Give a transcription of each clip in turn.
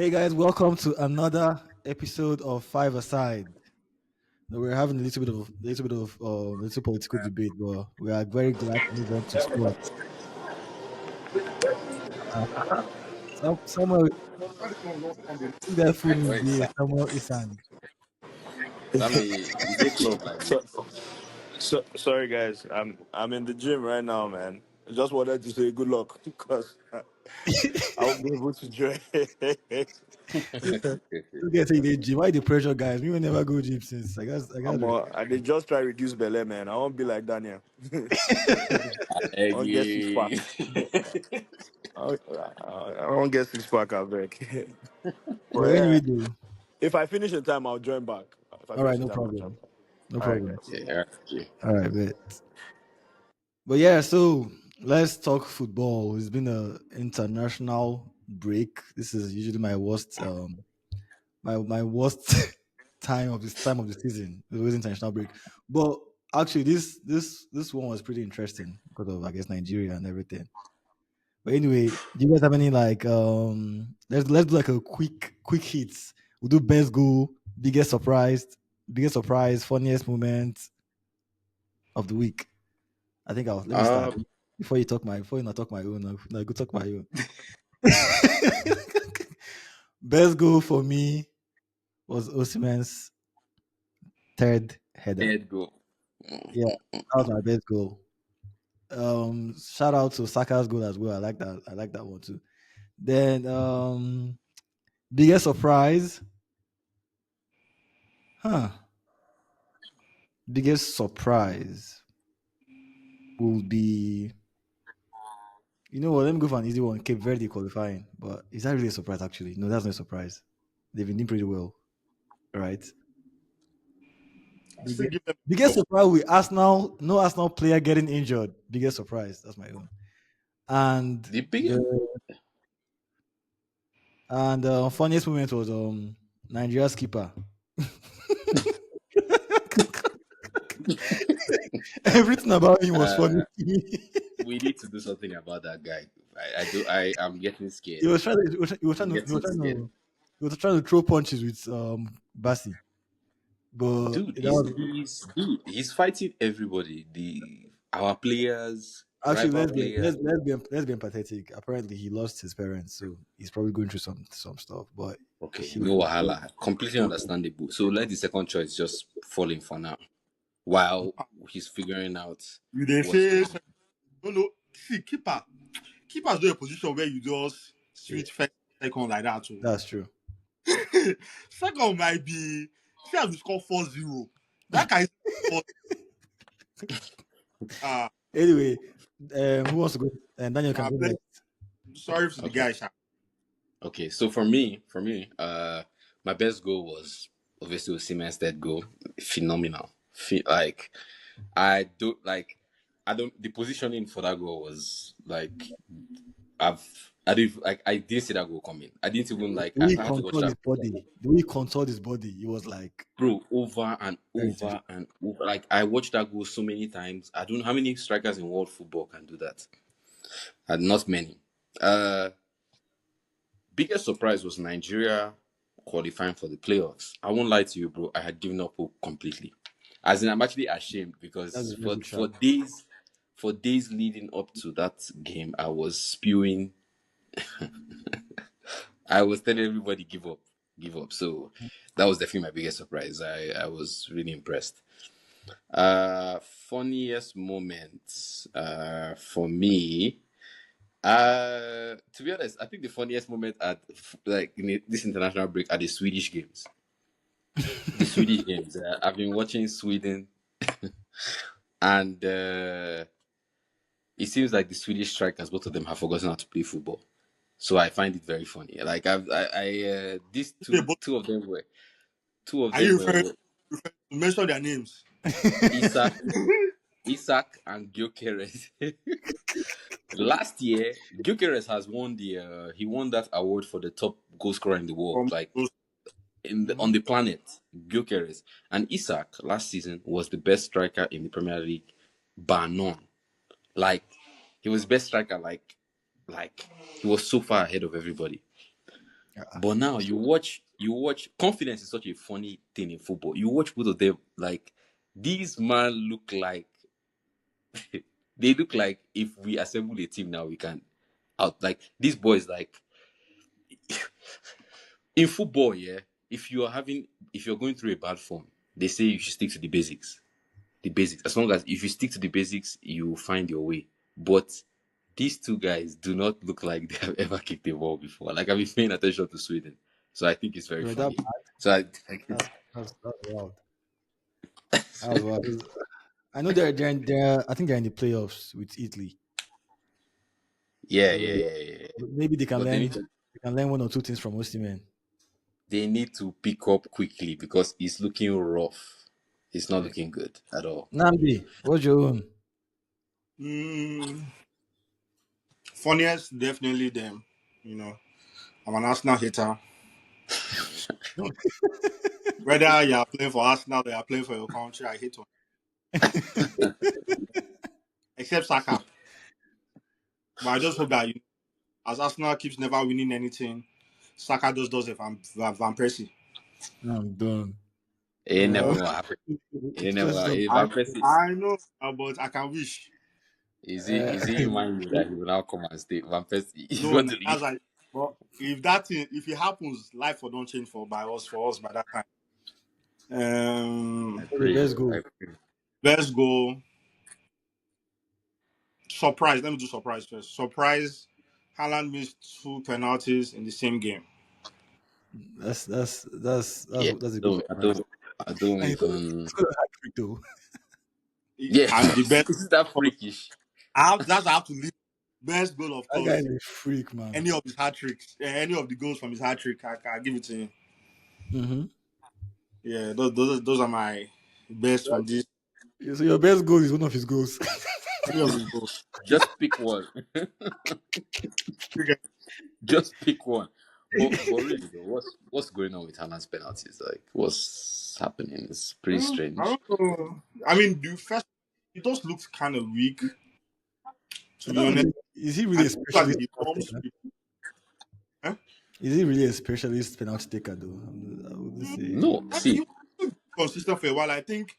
Hey guys, welcome to another episode of Five Aside. Now, we're having a little political debate, but we are very glad to move on to sports. Uh, Samuel, this guy full name Wait, is Samuel Isan. Sammy, is it club like So, this? sorry guys, I'm in the gym right now, man. I just wanted to say good luck because I won't be able to join. You guys say they gym. Why the pressure, guys? We will never go gym since. I guess. I did just try reduce belly, man. I won't be like Daniel. I won't get six pack. Again. I won't get six pack. I beg. But Well, anyway, yeah, though. if I finish in time, I'll join back. If I All finish right, in no time, I'll join problem. back. No All right, problem. guys. Yeah, okay. All right, bet. But yeah, so let's talk football. It's been a international break. This is usually my worst my worst time of the season. It was international break. But actually this one was pretty interesting because of I guess Nigeria and everything. But anyway, do you guys have any like let's do like a quick hits. We'll do best goal, biggest surprise, funniest moment of the week. I think I'll let me start Um, before you not talk my own. No, go talk my own. Best goal for me was Osimhen's third header. third goal. Yeah, that was my best goal. Shout out to Saka's goal as well. I like that. I like that one too. Then biggest surprise, huh? Biggest surprise will be you know what? Let me go for an easy one. Cape Verde qualifying, but is that really a surprise? Actually, no, that's not a surprise. They've been doing pretty well, right? I still Biggest, give them biggest up. surprise with Arsenal, no Arsenal player getting injured. Biggest surprise. That's my own. And The biggest. the funniest moment was Nigeria's keeper. Everything about him was funny Uh, to me. we need to do something about that guy. I do. I am getting scared. he was trying to I'm getting scared. he was trying to throw punches with Bassi. But Dude, that was he's fighting everybody. Our players, actually rival players. let's be empathetic. Apparently he lost his parents, so he's probably going through some stuff. But Okay, he no wahala. Completely understandable. So let the second choice just fall in for now, while he's figuring out You they what's say going on. no. See, keeper's not a position where you just Yeah. switch first, second like that. Too. that's true. Second might be say I will score 4-0. That guy is uh, Anyway, who wants to go? And Daniel can go very next. sorry to the Okay. guy. Sha. Okay. So for me, my best goal was obviously Osimhen's third goal. Phenomenal. Like I don't. The positioning for that goal was like I didn't see that goal coming. I didn't even like. The way he I had to watch controlled that his body, the way he controlled his body, he was like bro over and very over difficult. and over. Like I watched that goal so many times. I don't know how many strikers in world football can do that. And not many. Uh, Biggest surprise was Nigeria qualifying for the playoffs. I won't lie to you, bro. I had given up hope completely. As in, I'm actually ashamed That's because a very good shout. for days leading up to that game, I was spewing. I was telling everybody give up, give up. So that was definitely my biggest surprise. I was really impressed. Funniest moments for me. To be honest, I think the funniest moment at this international break are the Swedish games. The Swedish games. I've been watching Sweden, and it seems like the Swedish strikers, both of them, have forgotten how to play football. So I find it very funny. Like these Okay, but two of are you them referring were to mention their names? Isak, Isak and Gyökeres. Last year, Gyökeres has won he won that award for the top goal scorer in the world, From like those, on the planet. Gyökeres and Isak last season was the best striker in the Premier League, bar none. Like he was best striker, like he was so far ahead of everybody. But now you watch confidence is such a funny thing in football. You watch both of them like these man look like they look like if we assemble a team now we can out like these boys like in football, yeah. If you're going through a bad form, they say you should stick to the basics. The basics. As long as if you stick to the basics, you will find your way. But these two guys do not look like they have ever kicked a ball before. Like I've been paying attention to Sweden, so I think it's very Bro, that funny. So I that's guess, that's wild. That was wild. I know they're I think they're in the playoffs with Italy. yeah, yeah, So yeah, yeah, yeah. maybe But they can learn one or two things from Osimhen. they need to pick up quickly because it's looking rough. It's not Yeah. looking good at all. Nnamdi, what's your own? Mm, funniest, definitely them. You know, I'm an Arsenal hater. Whether you are playing for Arsenal or you are playing for your country, I hate one. Except Saka. But I just hope that as Arsenal keeps never winning anything, Saka just does it Van Persie. I'm done. It never Uh, will happen. It it's never. just If I Van Persie I know, but I can wish. is he in mind you that he will now come and stay? Van Persie is No, going no, to that's leave. like. But if that thing, if it happens, life will don't change for us by that time. I the pray. best I goal. pray. Let's go. Surprise. Let me do surprise first. Surprise. Haaland missed two penalties in the same game. Yeah, That's a good don't I surprise. don't I don't And even. it's got a hat trick though. Yeah, And the best. is that freakish? That's how to leave. Best goal, of That guy course. is a freak, man. Any of his hat tricks, any of the goals from his hat trick, I give it to him. Mm-hmm. Yeah, those are my best from this. So your best goal is one of his goals. Any of his goals. Just pick one. Okay. Just pick one. But really though, what's going on with Haaland's penalties? Like, what's happening? It's pretty I strange. don't know. I mean, the first it just looks kind of weak, to I be don't honest. really. Is he really And a it looks like specialist he penalty comes taker? with, eh? Is he really a specialist penalty taker though? I would say No, I mean, he see, was consistent for a while. I think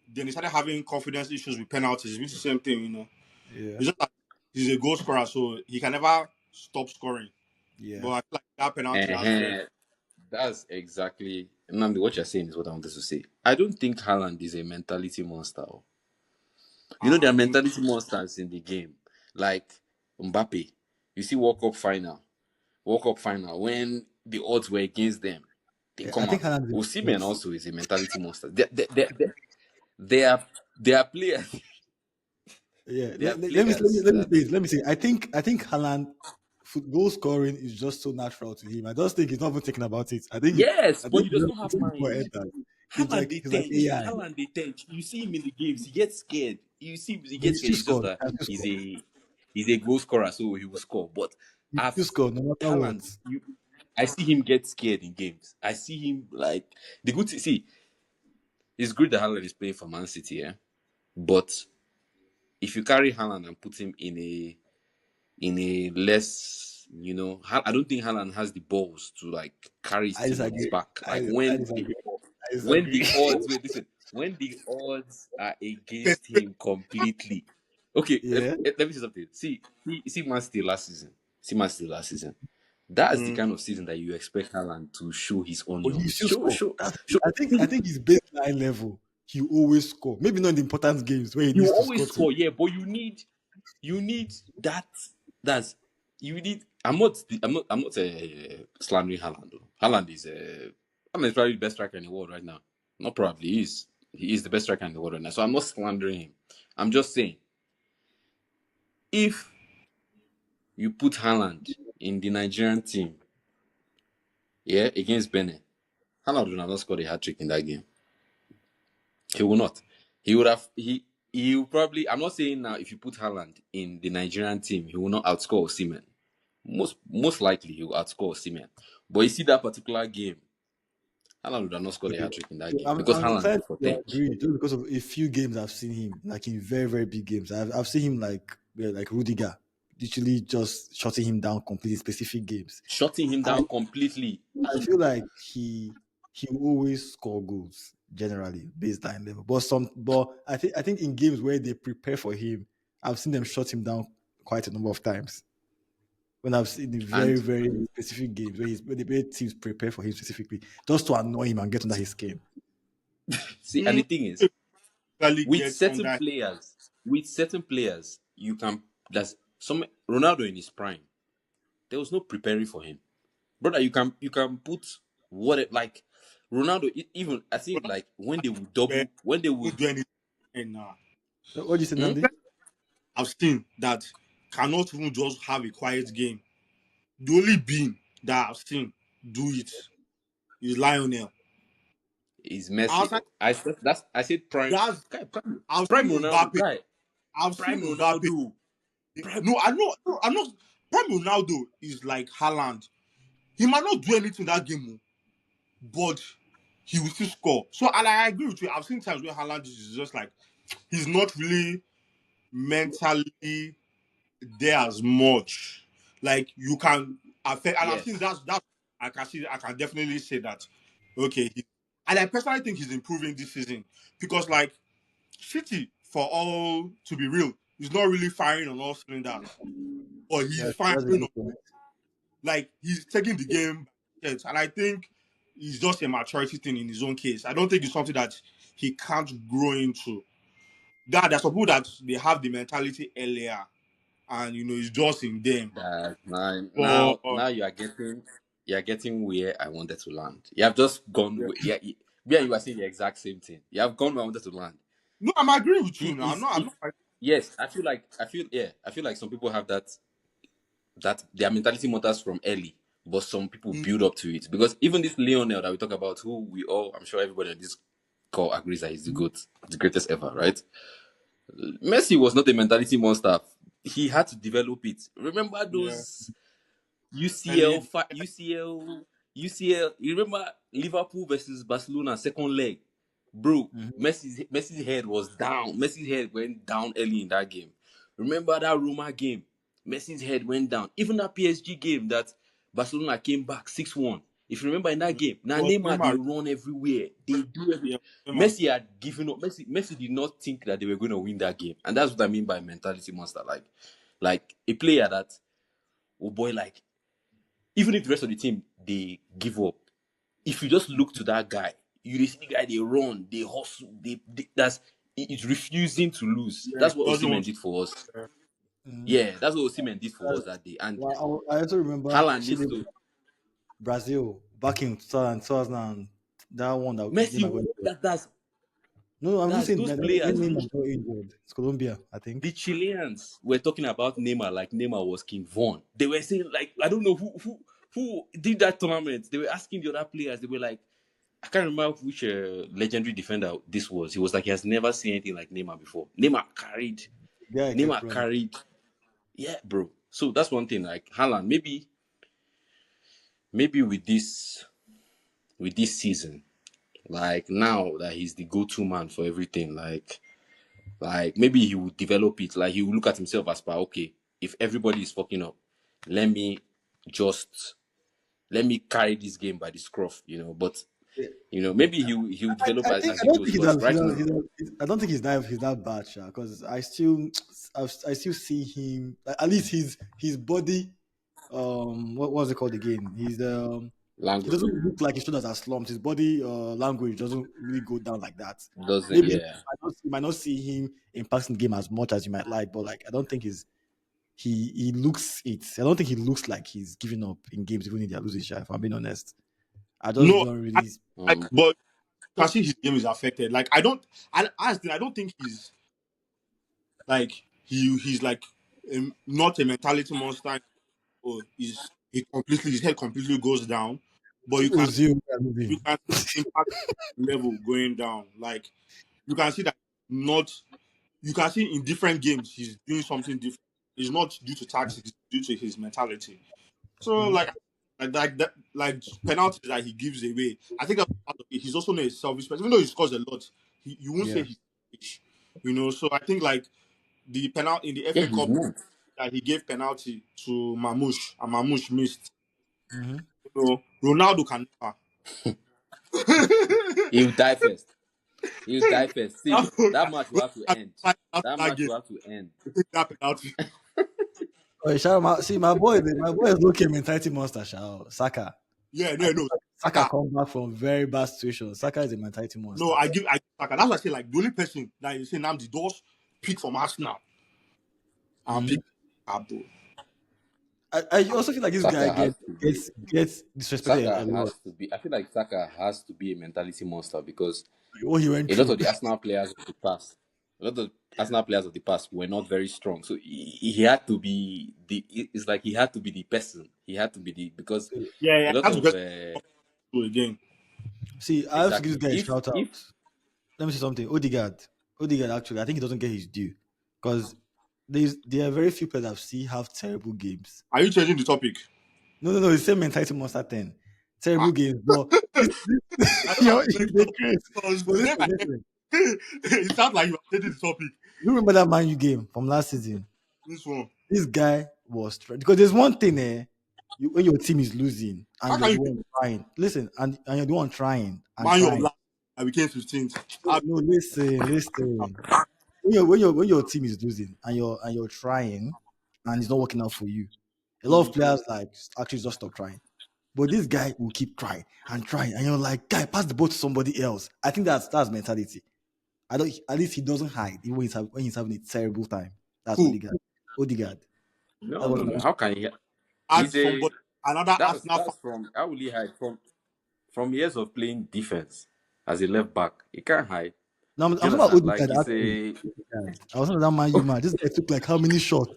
then he started having confidence issues with penalties, which is the same thing, yeah, It's just like he's a goal scorer, so he can never stop scoring. But yeah. I feel like that penalty has very. uh that's exactly. Nnamdi, what you're saying is what I wanted to say. I don't think Haaland is a mentality monster. There are Um, mentality monsters in the game, like Mbappe. You see World Cup final, when the odds were against them, they Yeah, I come think out. Haaland is Osimhen but also is a mentality monster. They are players. yeah. They are Let me players let me that say it. Let me say it. I think Haaland goal scoring is just so natural to him. I just think he's not even thinking about it. yes, I but think he he does just not have puts it before mind. it enters. He's like AI. Haaland they tench. You see him in the games, he gets scared. You see him, he But he gets scared. still It's just scored. that He still he's score. a goal scorer, so he will score. But He I've still score no matter what. Haaland, I see him get scared in games. I see him like the good. See, it's good that Haaland is playing for Man City, yeah. But if you carry Haaland and put him in a less, I don't think Haaland has the balls to like carry his I team on his disagree. back. I Like I when the disagree. I when disagree. the odds wait, listen, when the odds are against him completely. Okay, Yeah. let me say something. See Man City last season. See Man City last season. That's the mm, kind of season that you expect Haaland to show his But he onions. still Show, score. show, That's show. I think his baseline level, he always score. Maybe not in the important games where he You needs will to score always to. score, yeah, but you need that. That's you need. I'm not slandering Haaland. Though. Haaland is probably the best striker in the world right now. Not probably he is the best striker in the world right now. So I'm not slandering him. I'm just saying if you put Haaland in the Nigerian team, yeah, against Benin, Haaland would have not scored a hat trick in that game. He will not. He would have. He will probably. I'm not saying now if you put Haaland in the Nigerian team, he will not outscore Osimhen. Most likely he will outscore Osimhen. But you see that particular game, Haaland would have not scored a Okay. hat trick in that So game I'm because I'm Haaland inclined is for to 10. agree just because of a few games I've seen him, like in very, very big games. I've seen him like like Rudiger. literally just shutting him down completely in specific games. Shutting him I down completely. I feel like he will always score goals generally baseline level. But I think in games where they prepare for him, I've seen them shut him down quite a number of times. When I've seen the very, And very specific games where the way teams prepare for him specifically, just to annoy him and get under his skin. see, and the thing is, Really with gets certain under. players, you can. That's some Ronaldo in his prime. There was no preparing for him, brother. You can put what it like. Ronaldo, even I think Ronaldo like when they would where double, when they won't would, do anything. And What do you say, hmm? Nnamdi? I've seen that cannot even just have a quiet game. The only being that I've seen do it is Lionel. Is Messi. Outside I said prime, that's guy, prime, I've prime seen Ronaldo, Mbappe. guy, I've prime seen Mbappe. Ronaldo, prime. No, I know. No, I'm not. Prime Ronaldo is like Haaland. He might not do anything that game, but he will still score. So, and I agree with you. I've seen times where Haaland is just like he's not really mentally there as much. Like you can affect, and I've seen Yes, that. I can see. I can definitely say that. Okay, and I personally think he's improving this season because, like, City, for all to be real, he's not really firing on all cylinders, or he's firing That's a on, good point. like he's taking the game by the and I think it's just a maturity thing in his own case. I don't think it's something that he can't grow into. That there's some people that they have the mentality earlier, and it's just in them. that now, But you're getting where I wanted to land. You have just gone. yeah. Yeah, yeah, you are saying the exact same thing. You have gone where I wanted to land. No, I'm agreeing with He you now. I'm is. not. I'm He, not. yes, I feel like some people have that their mentality matters from early, but some people Mm, build up to it because even this Lionel that we talk about, who I'm sure everybody on this call agrees that he's the greatest ever, right? Messi was not a mentality monster. He had to develop it. Remember yeah. those Early. UCL. You remember Liverpool versus Barcelona second leg, bro? Mhm. Messi's head was down. Messi's head went down early in that game. Remember that Roma game? Messi's head went down. Even that PSG game that Barcelona came back 6-1. If you remember in that game, now Was Neymar they Neymar? run everywhere. They do everything. Yeah, Neymar. Messi had given up. Messi did not think that they were going to win that game, and that's what I mean by mentality monster. Like a player that, oh boy, like even if the rest of the team they give up, if you just look to that guy, you see the guy they run, they hustle, that's it's refusing to lose. Yeah, That's what doesn't Osimhen want did for us. to. Mhm. Yeah, that's what Osimhen did for us that day. And Well, I also remember Haaland needs Chile, to. Brazil back in 2000, that one that Neymar got Messi, injured. that's No, I'm not that's saying those that when players. Neymar got injured. It's Colombia, I think. The Chileans were talking about Neymar like Neymar was King Von. They were saying like I don't know who did that tournament. They were asking the other players. They were like, I can't remember which legendary defender this was. He was like he has never seen anything like Neymar before. Yeah, I kept Neymar running. carried, yeah, bro. So that's one thing. Like Haaland, maybe with this season, like now that he's the go-to man for everything, like maybe he will develop it. Like he will look at himself as per okay, if everybody is fucking up, let me just let me carry this game by the scruff. But maybe he will develop as I he don't goes. think Because right now, I don't think he's that bad, because I still see him, like, at least his body, what was it called again? He language doesn't look like his shoulders are slumped. His body language doesn't really go down like that. doesn't. Maybe Yeah, you might not see him impacting the game as much as you might like, but like I don't think he looks it. I don't think he looks like he's giving up in games even if they're losing. If I'm being honest, I just No, don't I, really. but you can see his game is affected. Like I don't. I don't think he's like he's like not a mentality monster. Or his head completely goes down. But See Ozil, I you mean. can see the impact level going down. Like you can see that not you can see in different games he's doing something different. It's not due to tactics, it's due to his mentality. So Mhm. like that like penalties that he gives away. I think that's part of it. He's also not a selfish person. Even though he scores a lot, you won't say Yeah. he's selfish. So I think like the penalty in the yeah, FA he's Cup not. that he gave penalty to Mamouche, and Mamouche missed. Mm-hmm. So Ronaldo can never. He'll die first. He'll die first. See, that match will have to Ronaldo end. after That that match game will have to end. to take that penalty. Oh, shout out see my boy is looking mentality monster. Shout Saka. Yeah, I no, think no. Saka Saka. come back from very bad situations. Saka is a mentality No, monster. I give Saka. That's why I say like the only person that you say Nnamdi does pick from Arsenal and Mm-hmm. pick Abdul. I also feel like this guy Saka has to be. gets disrespected a Saka lot. has to be. I feel like Saka has to be a mentality monster because What he went a lot through. of the Arsenal players of the past, a lot of Arsenal players of the past were not very strong. So he had to be the. It's like he had to be the person. He had to be the because Yeah, a yeah. lot That's of because again. See, I have to give exactly. this guy a If shout out. if Let me say something. Odegaard actually, I think he doesn't get his due because there are very few players I've seen have terrible games. Are you changing the topic? No, it's the same mentality monster 10. Terrible Ah, games, but I don't have you're to change the the topic craze. because But the name I listen. it sounds like you are changing the topic. You remember that Man U game from last season? This one. This guy was because there's one thing when your team is losing and How you're can the you one trying. Listen, and you're the one trying and man your trying. last I became 15th? No, listen. When your team is losing and you're trying and it's not working out for you, a lot of players like actually just stop trying. But this guy will keep trying and trying, and you're like, guy, pass the ball to somebody else. I think that's mentality. I don't. At least he doesn't hide even when he's having a terrible time. That's Who? Odegaard. Odegaard. That no was no no, my how can he? Add He's a somebody another Arsenal fan. that's from how will he hide from years of playing defense as a left back? He can't hide. no. I'm Do you talking about understand? Like Odegaard it's actually. a Odegaard. I was talking about that man. You man. This guy took like how many shots?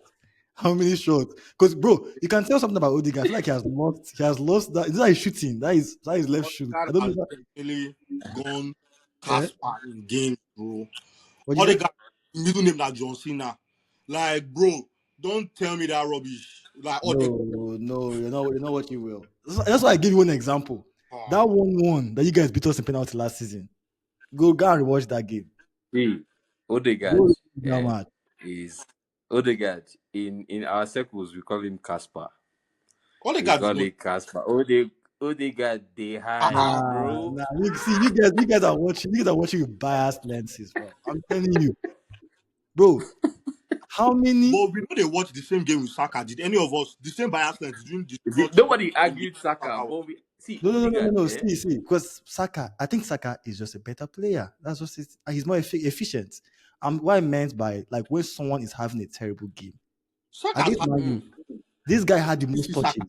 How many shots? Because bro, you can tell something about Odegaard. I feel like he has lost. He has lost that. This is shooting. That is left shoot. Odegaard I don't has know. really gone Eh? Casper in games, bro. What you say? Odegaard middle name like John Cena. Like, bro, don't tell me that rubbish. Like Odegaard. No, you're not what you will. That's why I give you one example. That Ah, 1-1 that you guys beat us in penalty last season. Go and watch that game. see Go Odegaard. watch that Eh, match. is Odegaard in our circles we call him Casper. We Odegaard is call not. it Casper. Odegaard they hide, Ah, bro. You see, you guys are watching. You guys are watching with biased lenses, bro. I'm telling you, bro. How many? but we know they watch the same game with Saka. Did any of us the same bias lens didn't discuss Nobody the game argued Saka, Saka was? but we see No. Odegaard. No. Eh? See, because Saka, I think Saka is just a better player. That's just it. And he's more efficient. What I meant by like when someone is having a terrible game Saka's against had Man Mm. U, this guy had the this most is Saka. touches.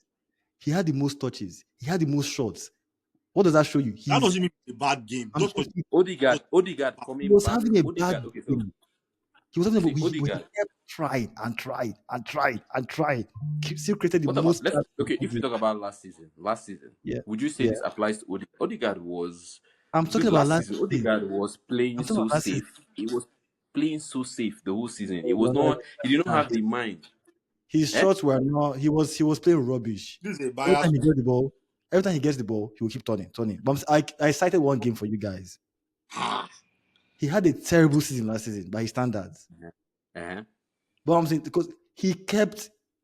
He had the most touches. He had the most shots. What does that show you? That doesn't mean it's a bad game. I'm Just telling because you, Odegaard he coming was back. having a bad Odegaard. Okay, so game. He was having, see but he Odegaard. kept trying and tried and tried and tried. Still created the What about most let's chances in okay? the If we game. talk about last season, Yeah, would you say yeah. this applies to Odegaard? Odegaard was I'm talking because about last last season season. Odegaard was playing I'm talking so about last season. safe. He was playing so safe the whole season. It was No, not. He did not nah, have the mind. his Eh? shots were not. He was playing rubbish. this is a Every bias. time he gets the ball, he will keep turning. But I cited one game for you guys. Ah, He had a terrible season last season by his standards. Uh-huh. But I'm saying because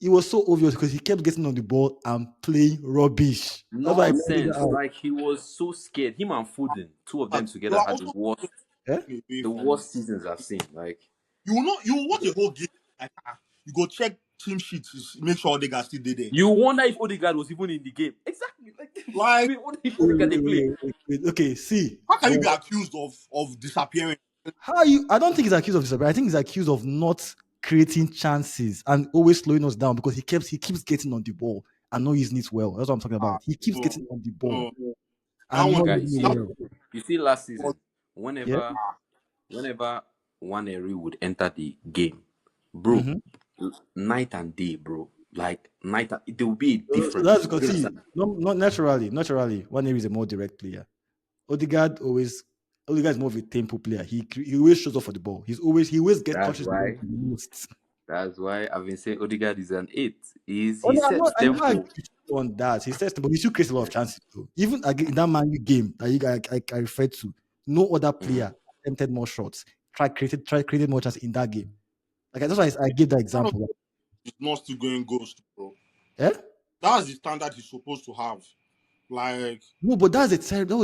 it was so obvious because he kept getting on the ball and playing rubbish. That's why I pointed that Nonsense. out. Like he was so scared. Him and Foden, two of them you together are had also Eh? taking away the from worst seasons I've seen. Like you will not you will watch a whole game like you go check team sheets to make sure Odegaard still there. you wonder if Odegaard was even in the game. Exactly. Like Like wait, what if Wait, Odegaard they wait, play? wait, wait, wait. Okay, see. how can you But be accused of disappearing? how are you? I don't think he's accused of this. I think he's accused of not creating chances and always slowing us down because he keeps getting on the ball and not using it well. That's what I'm talking Ah, about. He keeps no, getting on the ball no, that and one not Guy, using it see, that well. you see last was season, Yeah. whenever Waneri would enter the game, bro, Mm-hmm. night and day, bro. Like there will be a So that's difference. because Do you see, understand? not naturally, one is a more direct player. Odegaard always Odegaard is more of a tempo player. He always shows up for the ball. He always gets That's touches the ball why. the most. That's why I've been saying Odegaard is an eight. Oh He no, sets I never agree tempo. with you on that. He says, but he still creates a lot of chances though. Even in that Man U game that I referred to, no other Mhm. player attempted more shots. Try created more chances in that game. Like that's why I gave that that was example. He's not still going ghost, bro. Eh? That's the standard he's supposed to have. Like, No, but that was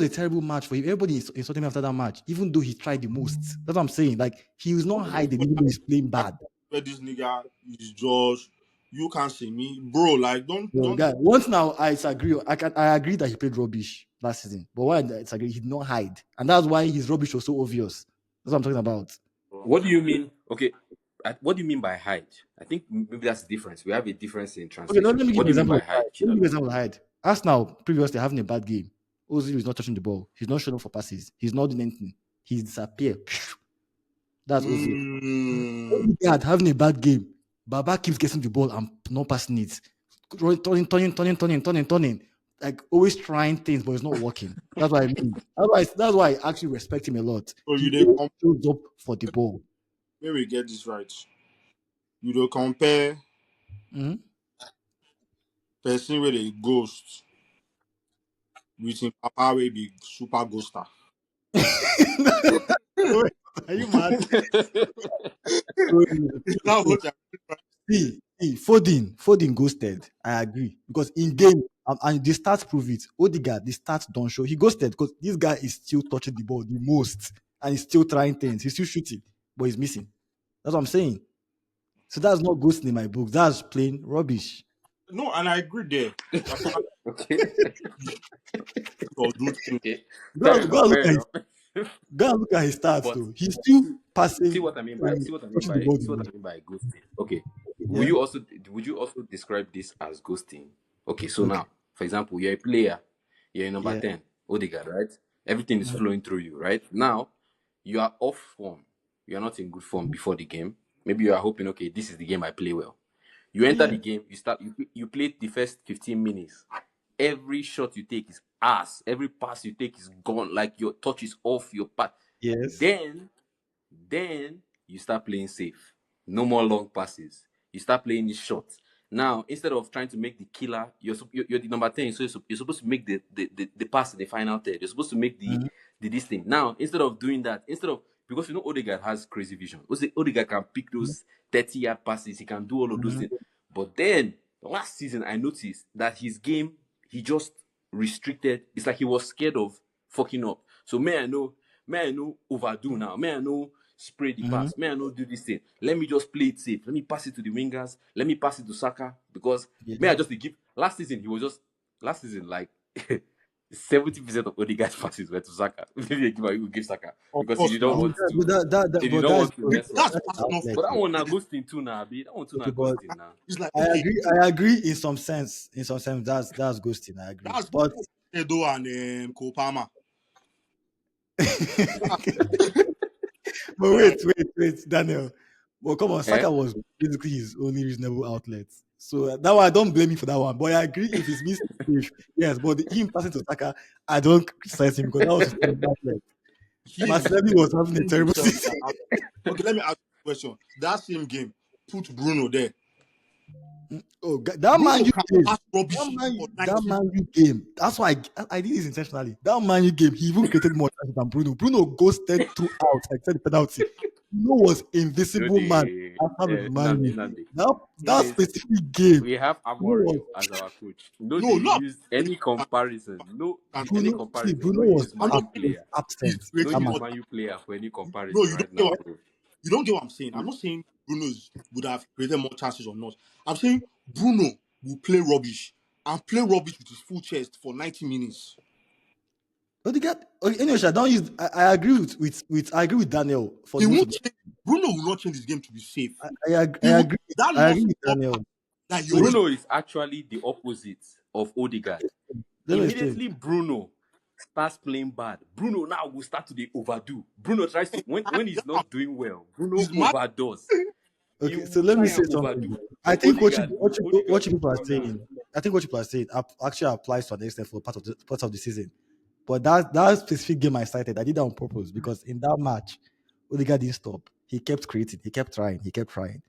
a terrible match for him. Everybody insulted him after that match, even though he tried the most. That's what I'm saying. Like he was not hiding, even though he's playing bad. where this nigga is just, you can't see me, bro. Like, Well, don't. guy, once now I disagree. I agree that he played rubbish last season, but why I disagree, he did not hide, and that's why his rubbish was so obvious. That's what I'm talking about. What do you mean? Okay, what do you mean by hide? I think maybe that's the difference. We have a difference in Okay, now translation. let me give What you do an you mean example by of hide. hide, Let me give Chidalu? you an example of hide. Arsenal previously having a bad game. Ozil is not touching the ball. He's not showing up for passes. He's not doing anything. He's disappeared. That's Ozil. Mm, Odegaard having a bad game. Baba keeps getting the ball and not passing it. Turning. Like always trying things, but it's not working. That's what I mean. That's why I actually respect him a lot. so He you they always compare, shows up for the ball. maybe get this right. You don't compare Mhm. person with a ghost with him papa will be super ghoster. Wait, are you mad? Is that what you're Foden ghosted. I agree because in game and the stats prove it. Odegaard, the stats don't show he ghosted because this guy is still touching the ball the most and he's still trying things. He's still shooting, but he's missing. That's what I'm saying. So that's not ghosting in my book. That's plain rubbish. No, and I agree there. I can Okay. or do things. Okay. Go Fair and, go enough. and look Fair at his, enough. go and look at his stats But though. He's still see passing, what I mean by touching the ball the see what most. I mean by ghosting. Okay. Yeah. Would you also describe this as ghosting? Okay, so Okay. now, for example, you're a player, you're a number Yeah. 10, Odegaard, right? Everything is Mhm. flowing through you, right? Now you are off form. You're not in good form before the game. Maybe you are hoping, okay, this is the game I play well. You enter Yeah. the game, you play the first 15 minutes. Every shot you take is ass. Every pass you take is gone. Like your touch is off your pass. Yes. Then you start playing safe. No more long passes. You start playing this short. Now, instead of trying to make the killer, you're the number 10, so you're supposed to make the pass in the final third. You're supposed to make Mhm. the this thing. Now, instead of doing that, because you know Odegaard has crazy vision. Odegaard can pick those 30-yard passes, he can do all of those Mhm. things. But then last season I noticed that his game, he just restricted. It's like he was scared of fucking up. So may I know overdo now. May I know spray the Mhm. pass. May I know do this thing. Let me just play it safe. Let me pass it to the wingers. Let me pass it to Saka. Because may Yeah. I just give last season he was just last season like 70% of Odegaard's passes were to Saka. Maybe he would give Saka Of because he course did not now. want But to that he did but not that's want to because mess up. That's that's his personal outlet. But that Though. one na ghosting too now, Abi. That one too na Okay, but ghosting now. It's like, I okay, agree. I agree in some sense. In some sense, that's ghosting. I agree. that's But Edo and Kopama. but That's like, wait, Daniel. Well, come on, Eh? Saka was basically his only reasonable outlet. So that one, I don't blame him for that one. But I agree if it's missed, yes. But him passing to Saka, I don't criticize him because that was his only outlet. he's Martinelli was having a putting terrible himself season. that. Okay, let me ask you a question. That same game, put Bruno there. Oh, that man Bruno you can game. pass rubbish for That 90. man you game. That's why I did this intentionally. That man you game. He even created more chances than Bruno. Bruno ghosted throughout, except the penalty. Bruno was No, invisible man the after the man Nnamdi, you. Nnamdi. That Please, specific game. we have Bruno was Amorim as our coach. No, they No, no, use any comparison. No, any comparison. No Bruno was use I'm Man not U saying player. he's absent. No That creating man. use more. Man U player for any No, comparison you don't right get now, what bro. you don't get what I'm saying. I'm not saying would have created more chances or not. I'm saying Bruno will play rubbish and play rubbish with his full chest for 90 minutes. Odegaard. Okay, anyway, I don't use. I agree with I agree with Daniel for He most won't of the. change. Bruno will not change his game to be safe. I He will agree. that I lost agree with ball Daniel. that he So always Bruno is actually the opposite of Odegaard. let me explain. Immediately Bruno starts playing bad. Bruno now will start to the overdo. Bruno tries to when he's yeah, not doing well, Bruno he's mad. overdoes. He Okay, so will let me try say and something. overdo. I But think what Odegaard you will people are calm down. saying, I think what people are saying actually applies to an extent for part of the season. But that specific game I cited, I did that on purpose because in that match, Odegaard didn't stop. He kept creating. He kept trying. He kept trying.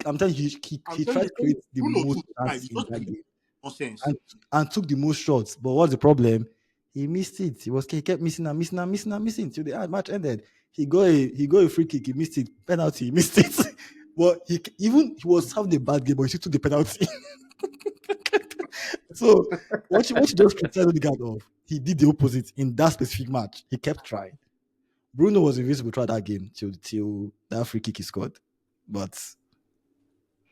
I'm telling you, I'm he telling tried you, to create the Bruno most too tried. chances He's in just that playing game nonsense. and took the most shots. But what's the problem? He missed it. He kept missing and missing till the match ended. He got a free kick. He missed it. Penalty. He missed it. But he was having a bad game, but he still took the penalty. So what you just criticized Odegaard of, he did the opposite in that specific match. He kept trying. Bruno was invisible throughout that game till that free kick he scored. But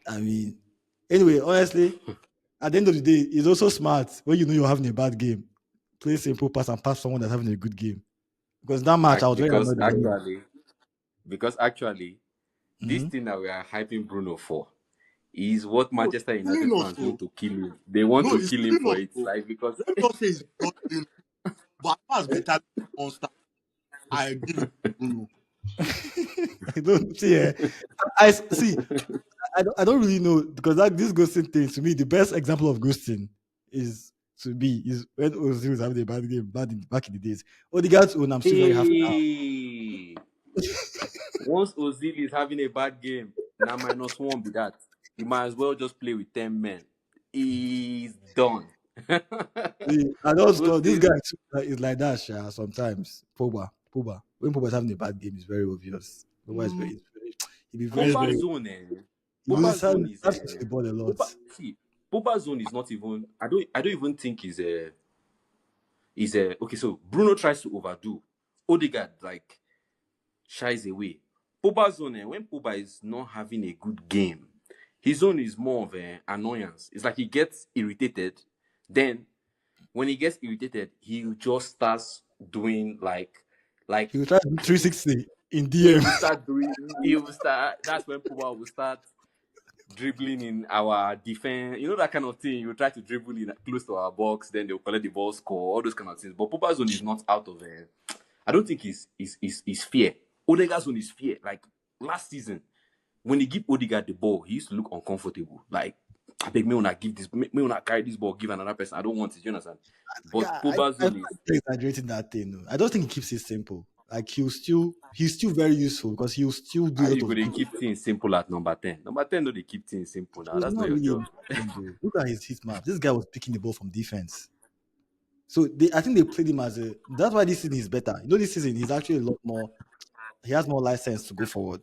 I mean, anyway, honestly, at the end of the day, it's also smart when you know you're having a bad game. Play simple pass and pass someone that's having a good game. Because that match, I was very Because annoyed with him. actually, this Mhm. thing that we are hyping Bruno for is what No, Manchester he's killing United us, fans want though. to kill him. They want No, to he's kill him killing for us, it, though. like because Let me not say he's not killing us, but as mentality monster, I give it to Bruno. I don't see. See. I don't really know because this ghosting thing to me the best example of ghosting is when Ozil was having a bad game back in the days. Odegaard's own, I'm still very happy now. hey, once Ozil is having a bad game, now -1 be that. You might as well just play with 10 men. He's done. See, I don't call this guy Ozil, too, is like that. Sha, sometimes Pogba. When Pogba is having a bad game, it's very obvious. Pogba is Mm, very he be very very, Pogba very. zone, he Pogba loses zone is starts touching the ball a lot. Pogba zone is not even. I don't even think is a okay. So Bruno tries to overdo. Odegaard like shies away. Pogba zone, when Pogba is not having a good game, his zone is more of an annoyance. It's like he gets irritated. Then when he gets irritated, he just starts doing like He will try to do 360 in he DM. will start doing he will start that's when Pogba will start dribbling in our defense, that kind of thing. You try to dribble in close to our box, then they'll collect the ball, score, all those kind of things. But Pogba zone is not out of I don't think is fear. Odegaard's zone is fear. Like last season, when they give Odegaard the ball, he used to look uncomfortable. Like, I beg me when I give this, me when I carry this ball, give another person. I don't want it. You understand? But Yeah, I Pogba's I zone feel is like you're exaggerating that thing. Though. I don't think he keeps it simple. Like he's still very useful because he'll still do how a lot you go of they good. keep things simple at number 10. Number 10 no, they keep things simple now. He's That's not not your really a job. number 10 though. Look at his heat map. This guy was picking the ball from defense. So I think they played him as a. That's why this season is better. This season he's actually a lot more. He has more license to go forward.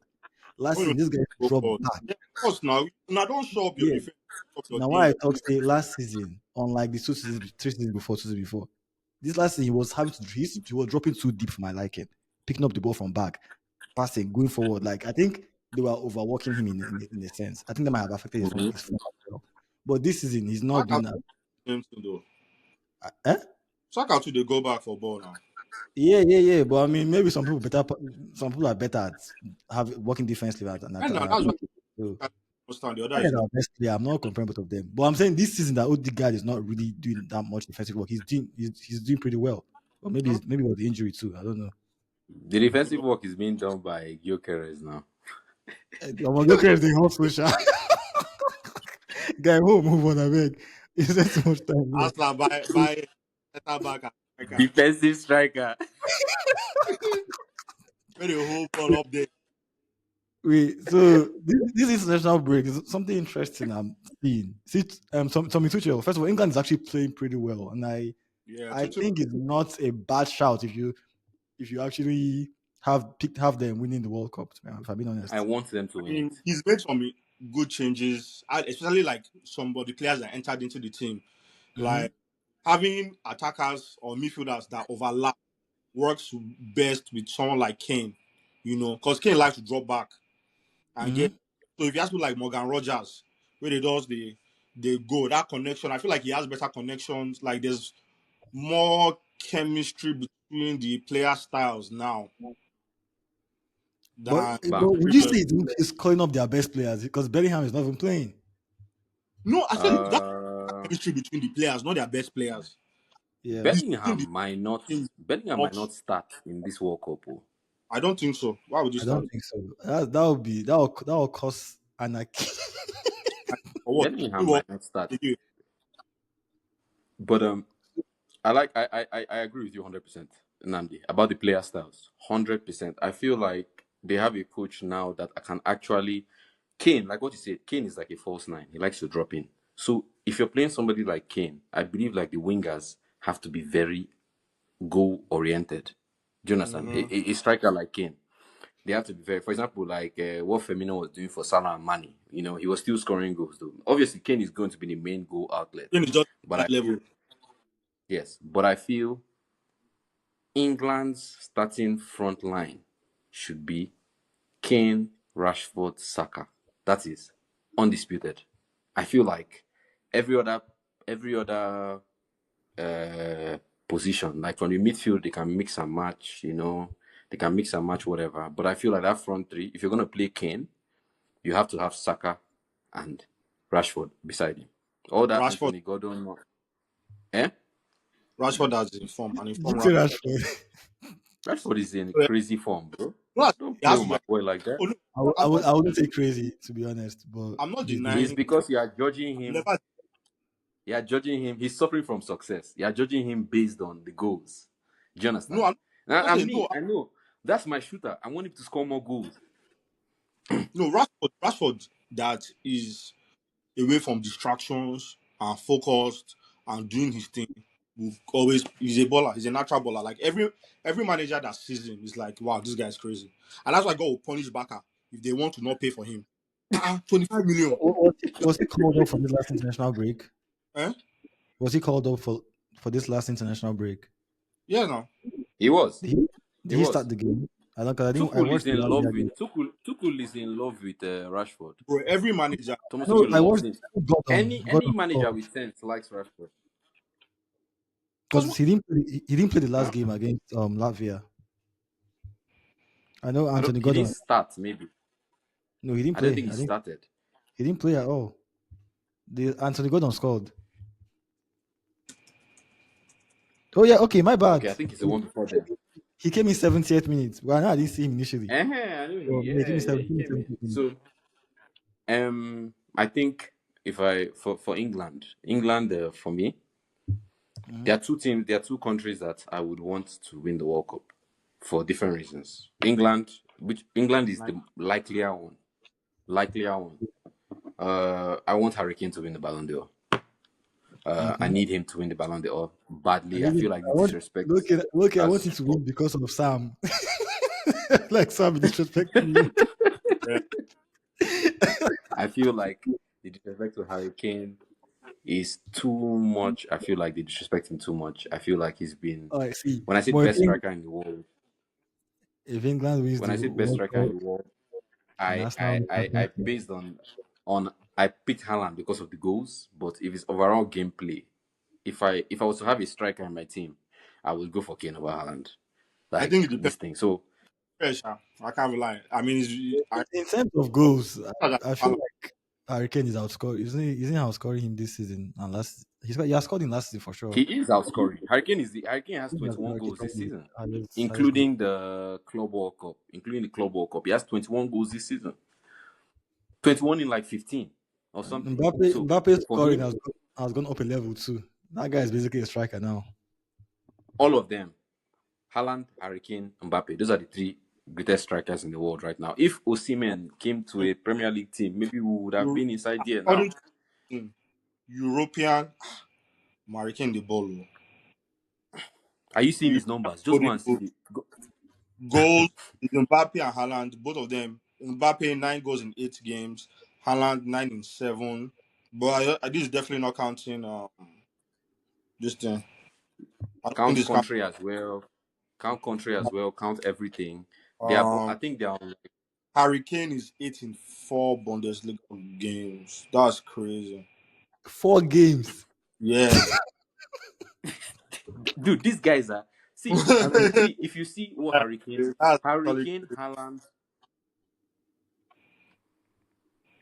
Last When you season this guy go dropped forward. back. Yeah, of course, now don't show up your Yeah. defense, show up your Now why I game. talk say last season, unlike the 2 seasons, 3 seasons before, 2 seasons before, this last season he was having to he was dropping too deep for my liking, picking up the ball from back, passing, going forward. Like I think they were overworking him in a sense. I think that might have affected Mhm. his form as well. But this season he's not Saka doing that. same thing though. Eh? Saka too, they go back for ball now. Yeah. But I mean, maybe some people are better at working defensively than And now that's why attacking. So, I understand. The other Saka is is not. our best player. I'm not comparing both of them, but I'm saying this season that Odegaard is not really doing that much defensive work. He's doing pretty well, or maybe it was the injury too. I don't know. The defensive work is being done by Gyökeres now. Omogoke is the whole social guy. Who move on? I beg. He spent too much time here. Arsenal buy center back and striker. Defensive striker. Where the whole ball up there. Wait, so this international break is something interesting I'm seeing. See, Tommy Tuchel. First of all, England is actually playing pretty well, and I Yeah, I think it's not a bad shout if you actually have them winning the World Cup. If I'm being I honest. want them to I win it. mean, he's made some good changes, especially like some of the players that entered into the team. Mm-hmm. Like having attackers or midfielders that overlap works best with someone like Kane, because Kane likes to drop back and get. Mm-hmm. So if you ask me like Morgan Rogers, where they does the go that connection, I feel like he has better connections. Like there's more chemistry between the player styles now But, than but Bam. would you previous. say he's calling up their best players because Bellingham is not even playing? No, I said that Uh, chemistry between the players, not their best players. Yeah, He's putting the team Bellingham might much. not start in this World Cup. Oh. I don't think so. Why would you I don't start? think so. That will cause anarchy. For what? Bellingham What? might not start. Again. But I agree with you 100%, Nnamdi, about the player styles. 100%. I feel like they have a coach now that I can actually Kane, like what you said, Kane is like a false nine. He likes to drop in. So if you're playing somebody like Kane, I believe like the wingers have to be very goal oriented. Do you understand? Mm-hmm. A striker like Kane. They have to be very. For example, like what Firmino was doing for Salah and Mane. You know, he was still scoring goals though. Obviously, Kane is going to be the main goal outlet. Kane is just But that I level. feel yes, but I feel England's starting front line should be Kane, Rashford, Saka. That is undisputed. I feel like every other every other uh, position, like from the midfield, they can mix and match. You know, they can mix and match whatever. But I feel like that front three, if you're gonna play Kane, you have to have Saka and Rashford beside him. All that Rashford, Anthony Gordon, eh? Rashford has informed and Did you informed say Rashford. Rashford? Rashford is in So, crazy form, bro. no, Don't he play has with to my like. boy like that. Oh no, I I'm would not. I wouldn't say crazy to be honest, but I'm not It's denying. because you are judging I've him. never. You are judging him. He's suffering from success. You are judging him based on the goals. Do you No, understand? I'm And, not and saying me, no. I know that's my shooter. I want him to score more goals. No, Rashford that is away from distractions and focused and doing his thing. Will always he's a baller. He's a natural baller. Like every manager that sees him is like, wow, this guy's crazy. And that's why God will punish Baka if they want to not pay for him. 25 million. was he called up for this last international break? Eh? Was he called up for this last international break? Yeah, no. He was. Did he, He did he start was. the game? I don't. 'Cause I didn't. I Tuchel is watched the in love Latvia with game. Tuchel is in love with Rashford. Bro, every manager. Thomas No, Tuchel I loves watched him. Gordon. Any Gordon manager scored with sense likes Rashford. Because because he didn't play the last Huh? game against Latvia. I know I don't. Anthony He didn't Gordon. start. Maybe No, he didn't I don't play. think he started. He didn't play at all. The Anthony Gordon scored. Oh yeah, okay, my Okay, bad. I think it's the one before then. He came in 70th minute. Well, no, I didn't see him initially. I knew he. So yeah, he came Yeah, in yeah, he 17th, came in. 70th minute. So I think if I for England for me, Mhm. there are two teams, there are two countries that I would want to win the World Cup for different reasons. England is the likelier one. Likelier one. I want Harry Kane to win the Ballon d'Or. I Mhm. need him to win the Ballon d'Or badly. I I feel like the want disrespect look. I want him has. to win because of Sam. Like Sam disrespecting him. yeah, I feel like the disrespect to Harry Kane is too much. I feel like they disrespect him too much. I feel like he's been. Oh, I see. When I say But best striker in the world, if England wins when the I say best World striker in Cup the world, and I Arsenal I win I, I Champions based on I picked Haaland because of the goals, but if it's overall gameplay, if I was to have a striker in my team, I would go for Kane over Haaland. I think Like it depends. this thing. So Yeah, sha. I can't lie. I mean, in terms of goals, I, I feel like Harry Kane is outscoring. Isn't he outscoring him this season and last? He has scored him last season for sure. he is outscoring. Hurricane has He has 21 already goals told this me season, highest goal. including the Club World Cup. Including the Club World Cup, he has 21 goals this season. 21 in like 15 or And something. So Mbappe's for scoring him, has gone up a level too. That guy is basically a striker now. all of them, Haaland, Hurricane, Mbappe, those are the three greatest strikers in the world right now. If Osimhen came to a Premier League team, maybe we would have been inside there now. according to European, American the ball. Oh. Are you seeing You his numbers? Just go according and see to the. goals, Mbappe and Haaland, both of them. Mbappe 9 goals in 8 games. Haaland 9 in 7. But this is definitely not counting this thing. I don't think Count this count. country as well. Count country as well. Count everything. They are. I Um, think they are. Like, Harry Kane is 8 in 4 Bundesliga games. That's crazy. 4 games. Yes. dude, these guys are. See, That's if you see what solid.